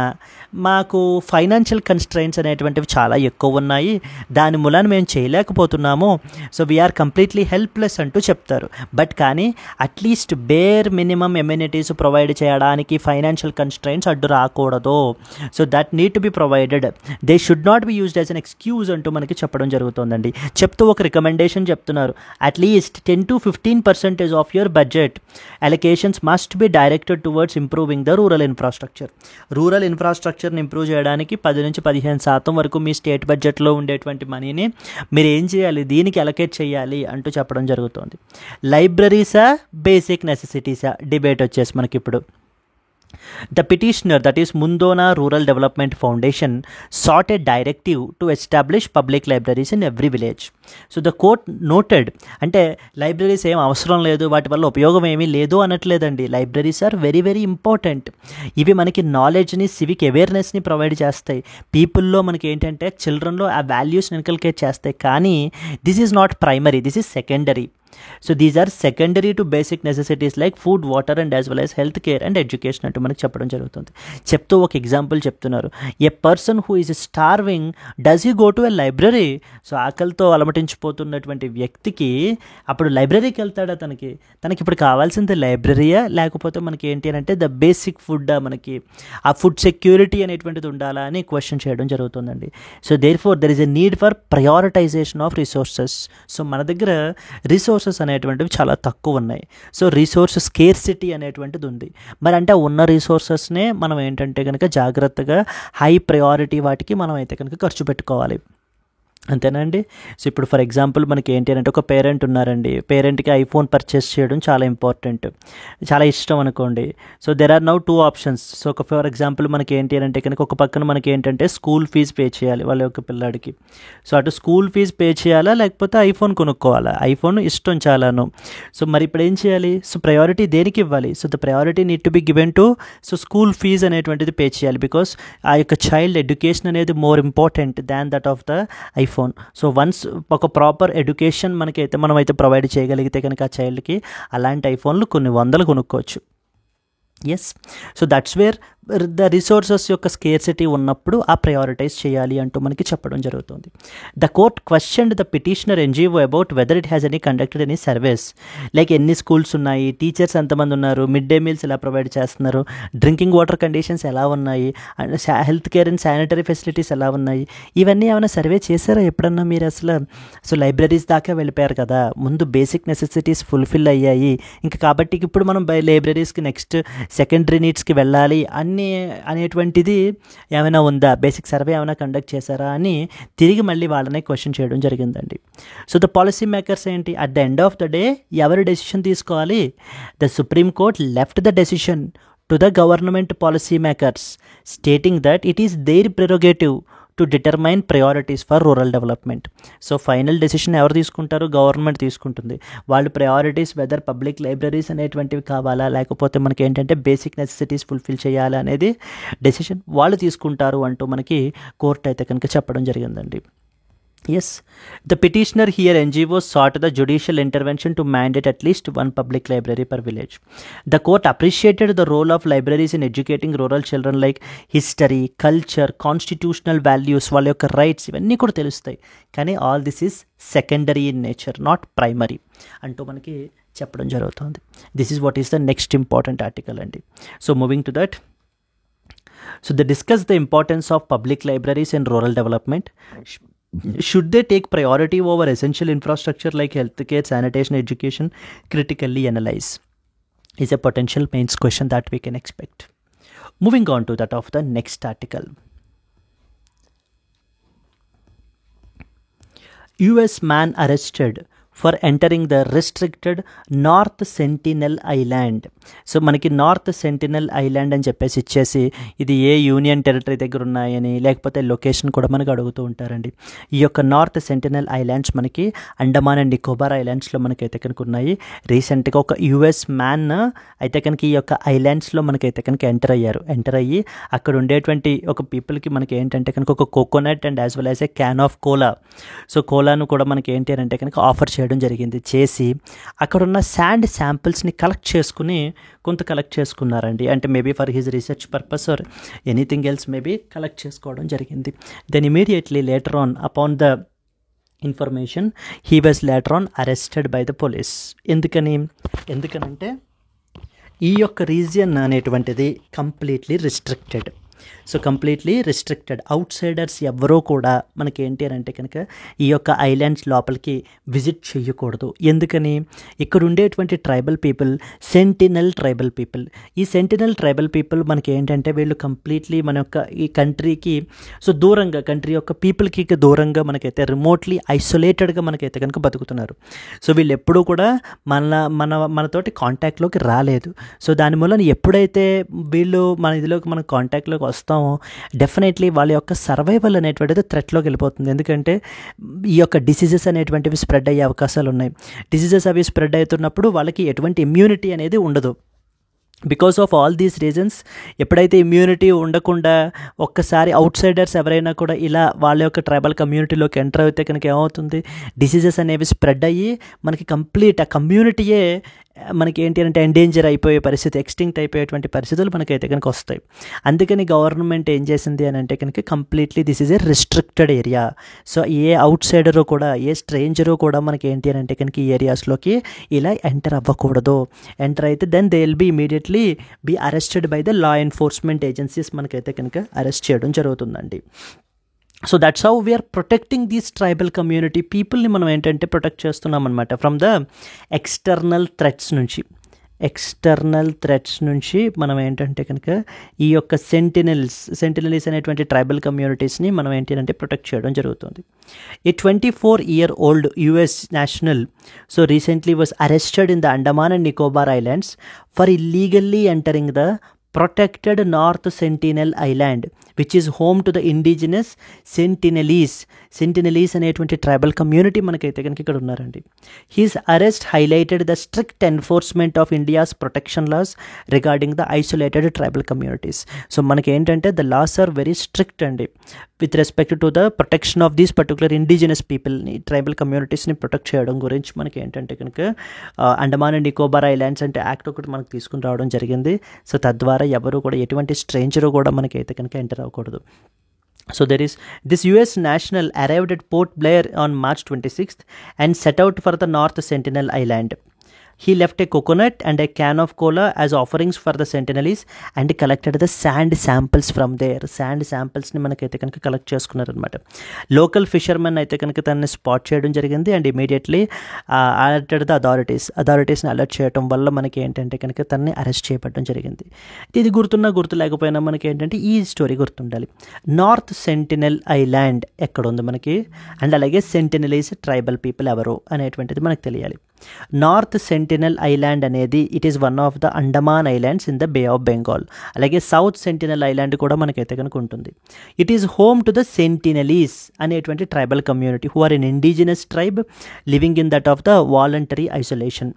మాకు ఫైనాన్షియల్ కన్స్ట్రైంట్స్ అనేటువంటివి చాలా ఎక్కువ ఉన్నాయి, దాని మూలాన మేము చేయలేకపోతున్నాము, సో వీఆర్ కంప్లీట్లీ హెల్ప్లెస్ అంటూ చెప్తారు. బట్ కానీ at least bare minimum amenities provide చేయడానికి ఫైనాన్షియల్ కన్స్ట్రైంట్స్ అడ్డు రాకూడదు. So that need to be provided, they should not be used as an excuse అంటూ మనకి చెప్పడం జరుగుతుందండి. చెప్తూ ఒక రికమెండేషన్ చెప్తున్నారు, at least 10-15% of your budget allocations must be directed towards improving the rural infrastructure. Rural ఇన్ఫ్రాస్ట్రక్చర్ని ఇంప్రూవ్ చేయడానికి 10-15% వరకు మీ స్టేట్ బడ్జెట్లో ఉండేటువంటి మనీని మీరు ఏం చేయాలి, దీనికి అలొకేట్ చేయాలి అంటూ చెప్పడం జరుగుతుంది. లైబ్రరీసా బేసిక్ నెసెసిటీసా డిబేట్ వచ్చేసి మనకి ఇప్పుడు. The petitioner, that is Mundona Rural Development Foundation, sought a directive to establish public libraries in every village. So the court noted, అంటే లైబ్రరీస్ ఏం అవసరం లేదు, వాటి వల్ల ఉపయోగం ఏమీ లేదు అనట్లేదండి. Libraries are very very important. ఇవి మనకి నాలెడ్జ్ని, సివిక్ అవేర్నెస్ని ప్రొవైడ్ చేస్తాయి. పీపుల్లో మనకి ఏంటంటే చిల్డ్రన్లో ఆ వాల్యూస్ని ఇన్కల్కేట్ చేస్తాయి. కానీ this is not primary, this is secondary. So these are secondary to basic necessities like food, water and as well as health care and education అంటూ మనకు చెప్పడం జరుగుతుంది. చెప్తూ ఒక ఎగ్జాంపుల్ చెప్తున్నారు, a person who is starving does he go to a library. So ఆకలితో అలమటించిపోతున్నటువంటి వ్యక్తికి అప్పుడు లైబ్రరీకి వెళ్తాడా? తనకి ఇప్పుడు కావాల్సింది లైబ్రరీయా, లేకపోతే మనకి ఏంటి అంటే ద బేసిక్ ఫుడ్, మనకి ఆ ఫుడ్ సెక్యూరిటీ అనేటువంటిది ఉండాలా అని క్వశ్చన్ చేయడం జరుగుతుందండి. So therefore there is a need for prioritization of resources. So మన దగ్గర రిసోర్సెస్ అనేటువంటివి చాలా తక్కువ ఉన్నాయి. సో రిసోర్స్ స్కేర్సిటీ అనేటువంటిది ఉంది. మరి అంటే ఉన్న రిసోర్సెస్నే మనం ఏంటంటే కనుక జాగ్రత్తగా హై ప్రయారిటీ వాటికి మనం అయితే కనుక ఖర్చు పెట్టుకోవాలి. అంతేనా అండి? సో ఇప్పుడు ఫర్ ఎగ్జాంపుల్ మనకి ఏంటి అంటే ఒక పేరెంట్ ఉన్నారండి, పేరెంట్కి ఐఫోన్ పర్చేస్ చేయడం చాలా ఇంపార్టెంట్, చాలా ఇష్టం అనుకోండి. So there are now 2 options. So ఒక ఫర్ ఎగ్జాంపుల్ మనకి ఏంటి అంటే కనుక ఒక పక్కన మనకి ఏంటంటే స్కూల్ ఫీజు పే చేయాలి వాళ్ళ యొక్క పిల్లాడికి. సో అటు స్కూల్ ఫీజు పే చేయాలా, లేకపోతే ఐఫోన్ కొనుక్కోవాలా? ఐఫోన్ ఇష్టం చాలాను. సో మరి ఇప్పుడు ఏం చేయాలి? సో ప్రయారిటీ దేనికి ఇవ్వాలి? So the priority need to be given to so school fees అనేటువంటిది పే చేయాలి, బికాస్ ఆ యొక్క చైల్డ్ ఎడ్యుకేషన్ అనేది more important than that of the iPhone. So once ఒక ప్రాపర్ ఎడ్యుకేషన్ మనమైతే ప్రొవైడ్ చేయగలిగితే కనుక ఆ చైల్డ్కి అలాంటి ఐఫోన్లు కొన్ని వందలు కొనుక్కోవచ్చు. Yes, so that's where the resources యొక్క స్కేర్సిటీ ఉన్నప్పుడు ఆ ప్రయారిటైజ్ చేయాలి అంటూ మనకి చెప్పడం జరుగుతుంది. The court questioned the petitioner NGO about whether it has any conducted any service, like ఎన్ని స్కూల్స్ ఉన్నాయి, టీచర్స్ ఎంతమంది ఉన్నారు, మిడ్ డే మీల్స్ ఎలా ప్రొవైడ్ చేస్తున్నారు, డ్రింకింగ్ వాటర్ కండిషన్స్ ఎలా ఉన్నాయి, and health care and sanitary facilities ఎలా ఉన్నాయి, ఇవన్నీ ఏమైనా సర్వే చేశారా ఎప్పుడన్నా మీరు అసలు? సో లైబ్రరీస్ దాకా వెళ్ళిపోయారు కదా, ముందు బేసిక్ నెసెసిటీస్ ఫుల్ఫిల్ అయ్యాయి, ఇంకా కాబట్టి ఇప్పుడు మనం లైబ్రరీస్కి నెక్స్ట్ సెకండరీ నీడ్స్కి వెళ్ళాలి అనేటువంటిది ఏమైనా ఉందా, బేసిక్ సర్వే ఏమైనా కండక్ట్ చేశారా అని తిరిగి మళ్ళీ వాళ్ళనే క్వశ్చన్ చేయడం జరిగిందండి. సో ద పాలసీ మేకర్స్ ఏంటి, at the end of the day ఎవరు డెసిషన్ తీసుకోవాలి? The supreme court left the decision to the government policy makers, stating that it is their prerogative to determine priorities for rural development. So final decision ఎవరు తీసుకుంటారు? Government తీసుకుంటుంది. వాళ్ళు priorities weather public libraries అనేటువంటివి కావాలా, లేకపోతే మనకి ఏంటంటే basic necessities fulfil చేయాలా అనేది డెసిషన్ వాళ్ళు తీసుకుంటారు అంటూ మనకి కోర్టు అయితే కనుక చెప్పడం జరిగిందండి. Yes, the petitioner here NGO sought the judicial intervention to mandate at least one public library per village. The court appreciated the role of libraries in educating rural children like history, culture, constitutional values, వాళ్ళ యొక్క rights ఇవన్నీ కూడా తెలుస్తాయి. కానీ all this is secondary in nature, not primary అంటూ మనకి చెప్పడం జరుగుతుంది. This is what is the next important article అండి. So moving to that, so they discuss the importance of public libraries in rural development. Should they take priority over essential infrastructure like healthcare, sanitation, education? Critically analyze is a potential mains question that we can expect. Moving on to that of the next article. US man arrested for entering the restricted North Sentinel Island. So మనకి north Sentinel island అని చెప్పేసి ఇచ్చేసి ఇది A union territory దగ్గర ఉన్నాయని లేకపోతే location కూడా మనకు అడుగుతూ ఉంటారండి. ఈ యొక్క నార్త్ సెంటినల్ ఐలాండ్స్ మనకి అండమాన్ అండ్ నికోబార్ ఐలాండ్స్లో మనకైతే కనుక ఉన్నాయి. రీసెంట్గా ఒక యుఎస్ మ్యాన్ అయితే కనుక ఈ యొక్క ఐలాండ్స్లో మనకైతే కనుక ఎంటర్ అయ్యి అక్కడ ఉండేటువంటి ఒక పీపుల్కి మనకి ఏంటంటే కనుక ఒక coconut and as well as a can of cola, so కోలాను కూడా మనకి ఏంటి అంటే కనుక ఆఫర్ చేయడం చేయడం జరిగింది. చేసి అక్కడున్న శాండ్ శాంపిల్స్ని కలెక్ట్ చేసుకున్నారండి. అంటే maybe for his research purpose or anything else maybe collect చేసుకోవడం జరిగింది. Then immediately later on upon the information he was later on arrested by the police. ఎందుకనంటే ఈ యొక్క రీజియన్ అనేటువంటిది completely restricted. So completely restricted, outsiders ఎవ్వరూ కూడా మనకి ఏంటి అని అంటే కనుక ఈ యొక్క ఐలాండ్స్ లోపలికి విజిట్ చేయకూడదు. ఎందుకని, ఇక్కడ ఉండేటువంటి tribal people sentinel tribal people. ఈ సెంటినల్ ట్రైబల్ పీపుల్ మనకి ఏంటంటే వీళ్ళు కంప్లీట్లీ మన యొక్క ఈ కంట్రీకి సో దూరంగా, కంట్రీ యొక్క పీపుల్కి దూరంగా మనకైతే రిమోట్లీ ఐసోలేటెడ్గా మనకైతే కనుక బతుకుతున్నారు. సో వీళ్ళు ఎప్పుడూ కూడా మనతోటి కాంటాక్ట్లోకి రాలేదు. సో దాని మూలన ఎప్పుడైతే వీళ్ళు మన కాంటాక్ట్లోకి వస్తామో డెఫినెట్లీ వాళ్ళ యొక్క సర్వైవల్ అనేటువంటిది థ్రెట్లోకి వెళ్ళిపోతుంది. ఎందుకంటే ఈ యొక్క డిసీజెస్ అనేటువంటివి స్ప్రెడ్ అయ్యే అవకాశాలు ఉన్నాయి. డిసీజెస్ అవి స్ప్రెడ్ అవుతున్నప్పుడు వాళ్ళకి ఎటువంటి ఇమ్యూనిటీ అనేది ఉండదు. Because of all these reasons ఎప్పుడైతే ఇమ్యూనిటీ ఉండకుండా ఒక్కసారి అవుట్ సైడర్స్ ఎవరైనా కూడా ఇలా వాళ్ళ యొక్క ట్రైబల్ కమ్యూనిటీలోకి ఎంటర్ అయితే కనుక ఏమవుతుంది, డిసీజెస్ అనేవి స్ప్రెడ్ అయ్యి మనకి కంప్లీట్ ఆ కమ్యూనిటీయే మనకి ఏంటి అంటే ఎండేంజర్ అయిపోయే పరిస్థితి, ఎక్స్టింక్ట్ అయిపోయేటువంటి పరిస్థితులు మనకైతే కనుక వస్తాయి. అందుకని గవర్నమెంట్ ఏం చేసింది అని అంటే కనుక completely this is a restricted area. So a outsider కూడా, ఏ స్ట్రేంజరు కూడా మనకి ఏంటి అని అంటే కనుక ఈ ఏరియాస్లోకి ఇలా ఎంటర్ అవ్వకూడదు. ఎంటర్ అయితే then they will be immediately be arrested by the law enforcement agencies మనకైతే కనుక అరెస్ట్ చేయడం జరుగుతుందండి. So that's how we are protecting these tribal community పీపుల్ని మనం ఏంటంటే ప్రొటెక్ట్ చేస్తున్నాం అనమాట ఫ్రమ్ ద ఎక్స్టర్నల్ థ్రెట్స్ నుంచి మనం ఏంటంటే కనుక ఈ యొక్క సెంటినలీస్ అనేటువంటి ట్రైబల్ కమ్యూనిటీస్ని మనం ఏంటి అంటే ప్రొటెక్ట్ చేయడం జరుగుతుంది. ఏ 24-year-old US national so recently was arrested in the Andaman and Nicobar Islands for illegally entering the protected North Sentinel Island which is home to the indigenous Sentinelese అనేటువంటి tribal community మనకైతే కనుక ఇక్కడ ఉన్నారండి. His arrest highlighted the strict enforcement of India's protection laws regarding the isolated tribal communities. So మనకి ఏంటంటే the laws are very strict అండి with respect to the protection of these particular indigenous పీపుల్ని, tribal కమ్యూనిటీస్ని protect చేయడం గురించి మనకి ఏంటంటే కనుక అండమాన్ అండ్ నికోబార్ ఐలాండ్స్ అంటే యాక్ట్ ఒకటి మనకు తీసుకుని రావడం జరిగింది. సో తద్వారా ఎవరు కూడా ఎటువంటి స్ట్రేంజరు కూడా మనకైతే కనుక ఎంటర్ అవ్వకూడదు. So there is this US national arrived at Port Blair on March 26th and set out for the North Sentinel Island. He left a coconut and a can of cola as offerings for the Sentinelese and collected the sand samples from there. Sand samples-ని మనకైతే కనుక collect చేసుకున్నారనమాట. Local fishermen అయితే కనుక తనని spot చేయడం జరిగింది and immediately alerted the అథారిటీస్ని alert చేయడం వల్ల మనకి ఏంటంటే కనుక తనని అరెస్ట్ చేయబడడం జరిగింది. ఇది గుర్తు లేకపోయినా మనకి ఏంటంటే ఈ స్టోరీ గుర్తుండాలి. నార్త్ సెంటినెల్ ఐలాండ్ ఎక్కడ ఉంది మనకి, అండ్ అలాగే సెంటినెలీస్ ట్రైబల్ పీపుల్ ఎవరు అనేటువంటిది మనకు తెలియాలి. నార్త్ సెంటినల్ ఐలాండ్ అనేది it is one of the Andaman islands in the bay of Bengal. అలాగే సౌత్ సెంటినల్ ఐలాండ్ కూడా మనకైతే కనుక ఉంటుంది. It is home to the Sentinelese అనేటువంటి tribal community who are an indigenous tribe living in that of the voluntary isolation.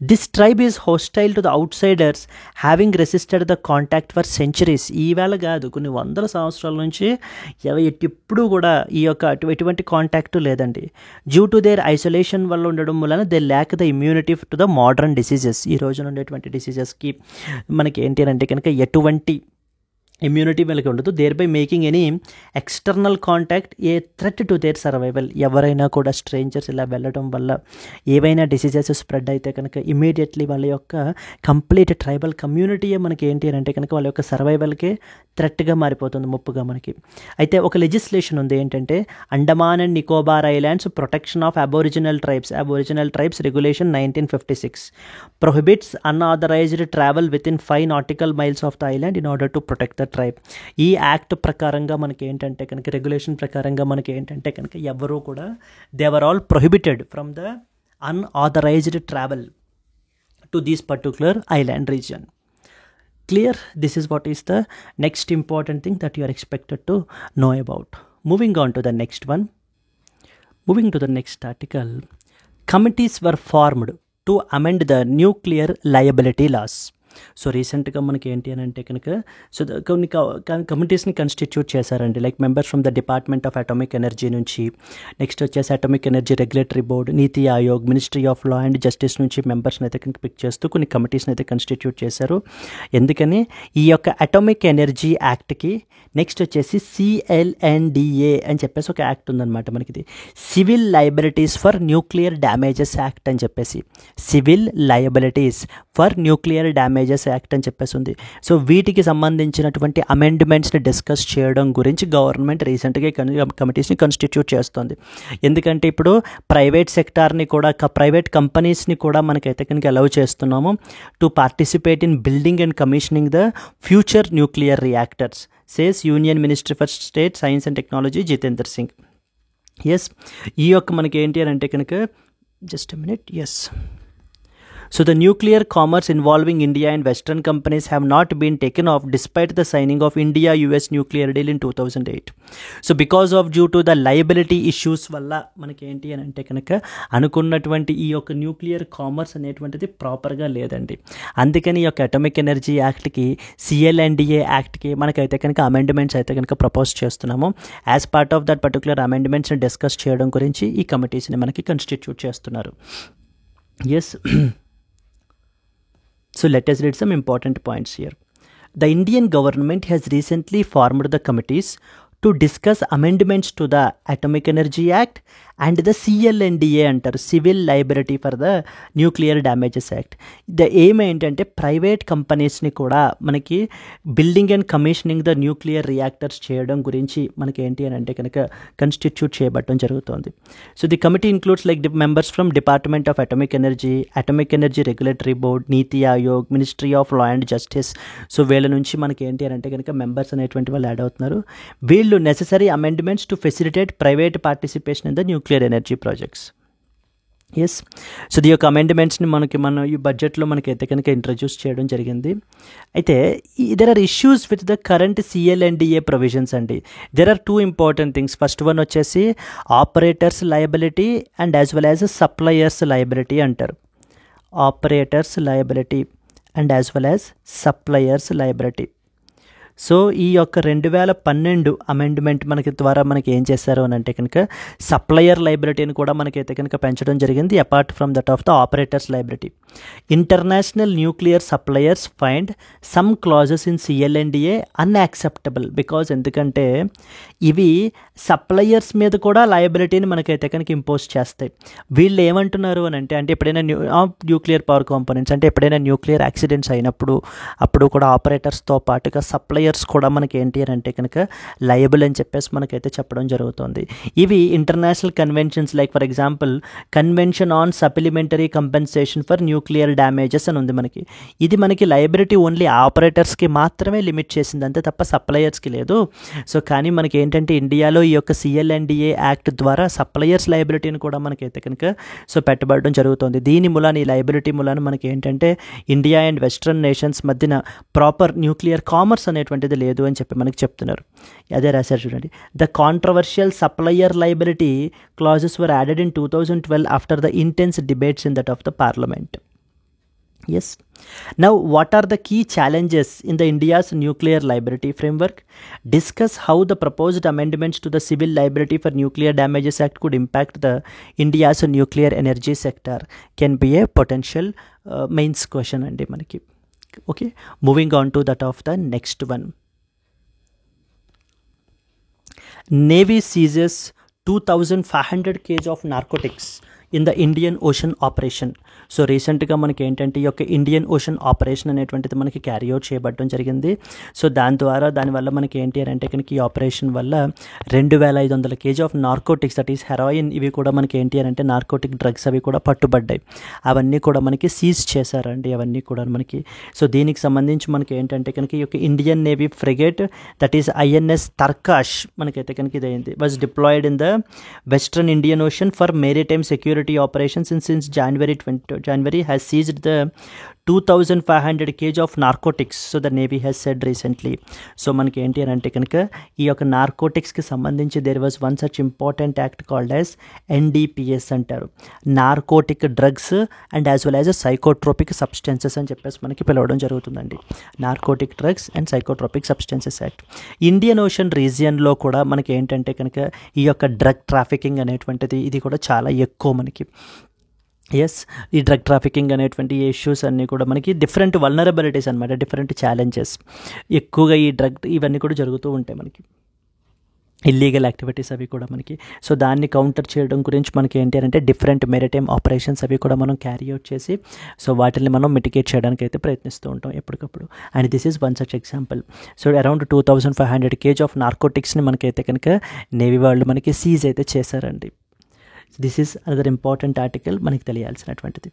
This tribe is hostile to the outsiders having resisted the contact for centuries. ఈవేళ కాదు, కొన్ని వందల సంవత్సరాల నుంచి ఎప్పుడు కూడా ఈ యొక్క ఎటువంటి కాంటాక్ట్ లేదండి. డ్యూ టు దేర్ ఐసోలేషన్ వల్ల ఉండడం వలన they lakh the immunity to the modern diseases. ఈ రోజున ఉండేటువంటి డిసీజెస్కి మనకి ఏంటి అంటే కనుక ఎటువంటి ఇమ్యూనిటీ వీళ్ళకి ఉండదు. Thereby making any external contact a threat to their survival. ఎవరైనా కూడా స్ట్రేంజర్స్ ఇలా వెళ్ళడం వల్ల ఏవైనా డిసీజెస్ స్ప్రెడ్ అయితే కనుక ఇమీడియట్లీ వాళ్ళ యొక్క కంప్లీట్ ట్రైబల్ కమ్యూనిటీయే మనకి ఏంటి అని అంటే కనుక వాళ్ళ యొక్క సర్వైవల్కే థ్రెట్గా మారిపోతుంది, ముప్పుగా మనకి. అయితే ఒక లెజిస్లేషన్ ఉంది ఏంటంటే Andaman and Nicobar islands protection of aboriginal tribes regulation 1956 prohibits unauthorised travel within 5 nautical miles of the island in order to protect the tribe. ఈ యాక్ట్ ప్రకారంగా మనకి ఏంటంటే కనుక రెగ్యులేషన్ ప్రకారంగా మనకి ఏంటంటే కనుక ఎవరూ కూడా they were all prohibited from the unauthorised travel to this particular island region. Clear? This is what is the next important thing that you are expected to know about. Moving on to the next one. Moving to the next article. Committees were formed to amend the nuclear liability laws. So రీసెంట్గా మనకి ఏంటి అని అంటే కనుక so కొన్ని కమిటీస్ని constitute చేశారండి. Like members from the department of atomic energy నుంచి, next వచ్చేసి atomic energy regulatory board, NITI Aayog, ministry of law and justice నుంచి మెంబర్స్ని అయితే కనుక పిక్ చేస్తూ కొన్ని కమిటీస్ని అయితే కన్స్టిట్యూట్ చేశారు. ఎందుకని ఈ యొక్క అటామిక్ ఎనర్జీ యాక్ట్కి నెక్స్ట్ వచ్చేసి CLNDA అని చెప్పేసి ఒక యాక్ట్ ఉందన్నమాట మనకి. ఇది civil liabilities for nuclear damages act అని చెప్పేసి, civil liabilities for nuclear damages act అని చెప్పేసి ఉంది. సో వీటికి సంబంధించినటువంటి అమెండ్మెంట్స్ని డిస్కస్ చేయడం గురించి గవర్నమెంట్ రీసెంట్గా కమిటీస్ని కన్స్టిట్యూట్ చేస్తుంది. ఎందుకంటే ఇప్పుడు ప్రైవేట్ సెక్టార్ని కూడా ప్రైవేట్ కంపెనీస్ని కూడా మనకైతే కనుక అలౌ చేస్తున్నాము to participate in building and commissioning the future nuclear reactors, says union minister for state science and technology Jitendra Singh. Yes, ఈ యొక్క మనకి ఏంటి అని అంటే కనుక just a minute. Yes, so the nuclear commerce involving India and Western companies have not been taken off despite the signing of India-US nuclear deal in 2008. So because of due to the liability issues వల్ల మనకి ఏంటి అని అంటే కనుక అనుకున్నటువంటి ఈ యొక్క nuclear commerce అనేటువంటిది ప్రాపర్గా లేదండి. అందుకని ఈ యొక్క అటామిక్ ఎనర్జీ యాక్ట్కి, CLNDA యాక్ట్కి మనకైతే కనుక అమెండ్మెంట్స్ అయితే కనుక ప్రపోజ్ చేస్తున్నాము. As part of that particular అమెండ్మెంట్స్ని డిస్కస్ చేయడం గురించి ఈ కమిటీస్ని మనకి కన్స్టిట్యూట్ చేస్తున్నారు. Yes, so let us read some important points here. The Indian government has recently formed the committees to discuss amendments to the Atomic Energy Act and the CLNDA అంటారు, civil liability for the nuclear damages act. The aim ఏంటంటే private కంపెనీస్ని కూడా మనకి building and commissioning the nuclear reactors చేయడం గురించి మనకి ఏంటి అని అంటే కనుక కన్స్టిట్యూట్ చేయబడటం జరుగుతుంది. So the committee includes like members from department of atomic energy regulatory board, NITI Aayog, ministry of law and justice. So వీళ్ళ నుంచి మనకి ఏంటి అని అంటే కనుక మెంబర్స్ అనేటువంటి వాళ్ళు యాడ్ అవుతున్నారు. వీళ్ళు necessary amendments to facilitate private participation in the nuclear energy projects. Yes, so the యొక్క అమెండ్మెంట్స్ని మన ఈ బడ్జెట్లో మనకైతే కనుక ఇంట్రడ్యూస్ చేయడం జరిగింది. అయితే there are issues with the current CLNDA provisions అండి. There are 2 important things. First one వచ్చేసి operators liability and as well as suppliers liability అంటారు. Operators liability and as well as suppliers liability. So ఈ యొక్క 2012 amendment మనకి ద్వారా మనకి ఏం చేశారు అని అంటే కనుక సప్లయర్ లయబిలిటీని కూడా మనకైతే కనుక పెంచడం జరిగింది. Apart from that of the operators liability, international nuclear suppliers find some clauses in CLNDA unacceptable. Because ఎందుకంటే ఇవి సప్లయర్స్ మీద కూడా లయబిలిటీని మనకైతే కనుక ఇంపోజ్ చేస్తాయి. వీళ్ళు ఏమంటున్నారు అని అంటే ఎప్పుడైనా న్యూక్లియర్ పవర్ కాంపోనెంట్స్ అంటే ఎప్పుడైనా న్యూక్లియర్ యాక్సిడెంట్స్ అయినప్పుడు అప్పుడు కూడా ఆపరేటర్స్తో పాటుగా సప్లయర్స్ కూడా మనకి ఏంటి అని అంటే కనుక లయబుల్ అని చెప్పేసి మనకైతే చెప్పడం జరుగుతుంది. ఇవి international conventions like for example convention on supplementary compensation for nuclear damages అని ఉంది మనకి. ఇది మనకి లయబిలిటీ ఓన్లీ ఆపరేటర్స్కి మాత్రమే లిమిట్ చేసింది, అంతే తప్ప సప్లయర్స్కి లేదు. సో కానీ మనకి ఏంటంటే ఇండియాలో ఈ యొక్క CLNDA యాక్ట్ ద్వారా సప్లయర్స్ లయబిలిటీని కూడా మనకైతే కనుక సో పెట్టబడడం జరుగుతుంది. దీని మూలాన ఈ లయబిలిటీ మూలాన మనకి ఏంటంటే ఇండియా అండ్ వెస్ట్రన్ నేషన్స్ మధ్యన ప్రాపర్ న్యూక్లియర్ కామర్స్ అనేటువంటిది లేదు అని చెప్పి మనకి చెప్తున్నారు. అదే రాశారు చూడండి. The controversial supplier liability clauses were added in 2012 after the intense debates in that of the parliament. Yes. Now, what are the key challenges in the India's nuclear liability framework? Discuss how the proposed amendments to the Civil Liability for Nuclear Damages Act could impact the India's nuclear energy sector. Can be a potential mains question andi manaki. Okay, moving on to that of the next one. Navy seizes 2,500 kg of narcotics in the Indian ocean operation. So రీసెంట్గా మనకి ఏంటంటే ఈ యొక్క Indian ocean operation అనేటువంటిది మనకి carry out చేయబడడం జరిగింది. So దానివల్ల మనకి ఏంటి అని అంటే కనుక ఈ ఆపరేషన్ వల్ల 2,500 kg of narcotics that is heroin ఇవి కూడా మనకి ఏంటి అని అంటే నార్కోటిక్ డ్రగ్స్ అవి కూడా పట్టుబడ్డాయి. అవన్నీ కూడా మనకి సీజ్ చేశారండి అవన్నీ కూడా మనకి. సో దీనికి సంబంధించి మనకి ఏంటంటే కనుక ఈ యొక్క Indian navy frigate that is INS Tarkash మనకైతే కనుక ఇది అయింది was deployed in the western Indian ocean for maritime security security operations and since January has seized the 2500 kg of narcotics, so the Navy has said recently. So మనకి ఏంటి అని అంటే కనుక ఈ యొక్క నార్కోటిక్స్కి సంబంధించి there was one such important act called as NDPS అంటారు, narcotic drugs and as well as psychotropic substances అని చెప్పేసి మనకి పిలవడం జరుగుతుందండి. Narcotic drugs and psychotropic substances act. Indian ocean రీజియన్లో కూడా మనకి ఏంటంటే కనుక ఈ యొక్క డ్రగ్ ట్రాఫికింగ్ అనేటువంటిది ఇది కూడా చాలా ఎక్కువ మనకి. ఎస్, ఈ డ్రగ్ ట్రాఫికింగ్ అనేటువంటి ఇష్యూస్ అన్నీ కూడా మనకి డిఫరెంట్ వల్నరబిలిటీస్ అనమాట, డిఫరెంట్ ఛాలెంజెస్ ఎక్కువగా ఈ డ్రగ్ ఇవన్నీ కూడా జరుగుతూ ఉంటాయి మనకి, ఇల్లీగల్ యాక్టివిటీస్ అవి కూడా మనకి. సో దాన్ని కౌంటర్ చేయడం గురించి మనకి ఏంటి అంటే డిఫరెంట్ మెరిటైమ్ ఆపరేషన్స్ అవి కూడా మనం క్యారీ అవుట్ చేసి సో వాటిని మనం మిటిగేట్ చేయడానికి అయితే ప్రయత్నిస్తూ ఉంటాం ఎప్పటికప్పుడు. And this is one such example. So around 2500 kg of నార్కోటిక్స్ని మనకైతే కనుక నేవీ వాళ్ళు మనకి సీజ్ అయితే చేశారండి. This is another important article మనకి తెలియాల్సినటువంటిది.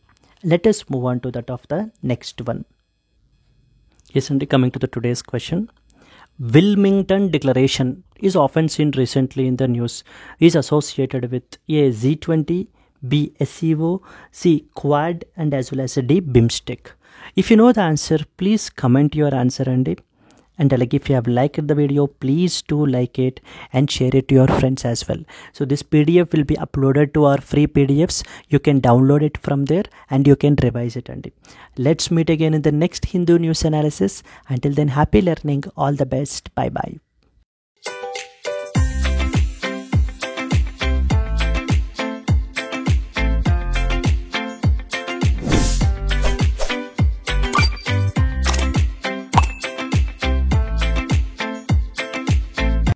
Let us move on to that of the next one. Yes అండి, coming to the today's question. Wilmington Declaration is often seen recently in the news, is associated with A, G20, B, SCO, C, Quad and as well as D, BIMSTEC. If you know the answer, please comment your answer and like if you have liked the video, please do like it and share it to your friends as well. So this PDF will be uploaded to our free PDFs. You can download it from there and you can revise it. And let's meet again in the next Hindu news analysis. Until then, happy learning. All the best. Bye bye.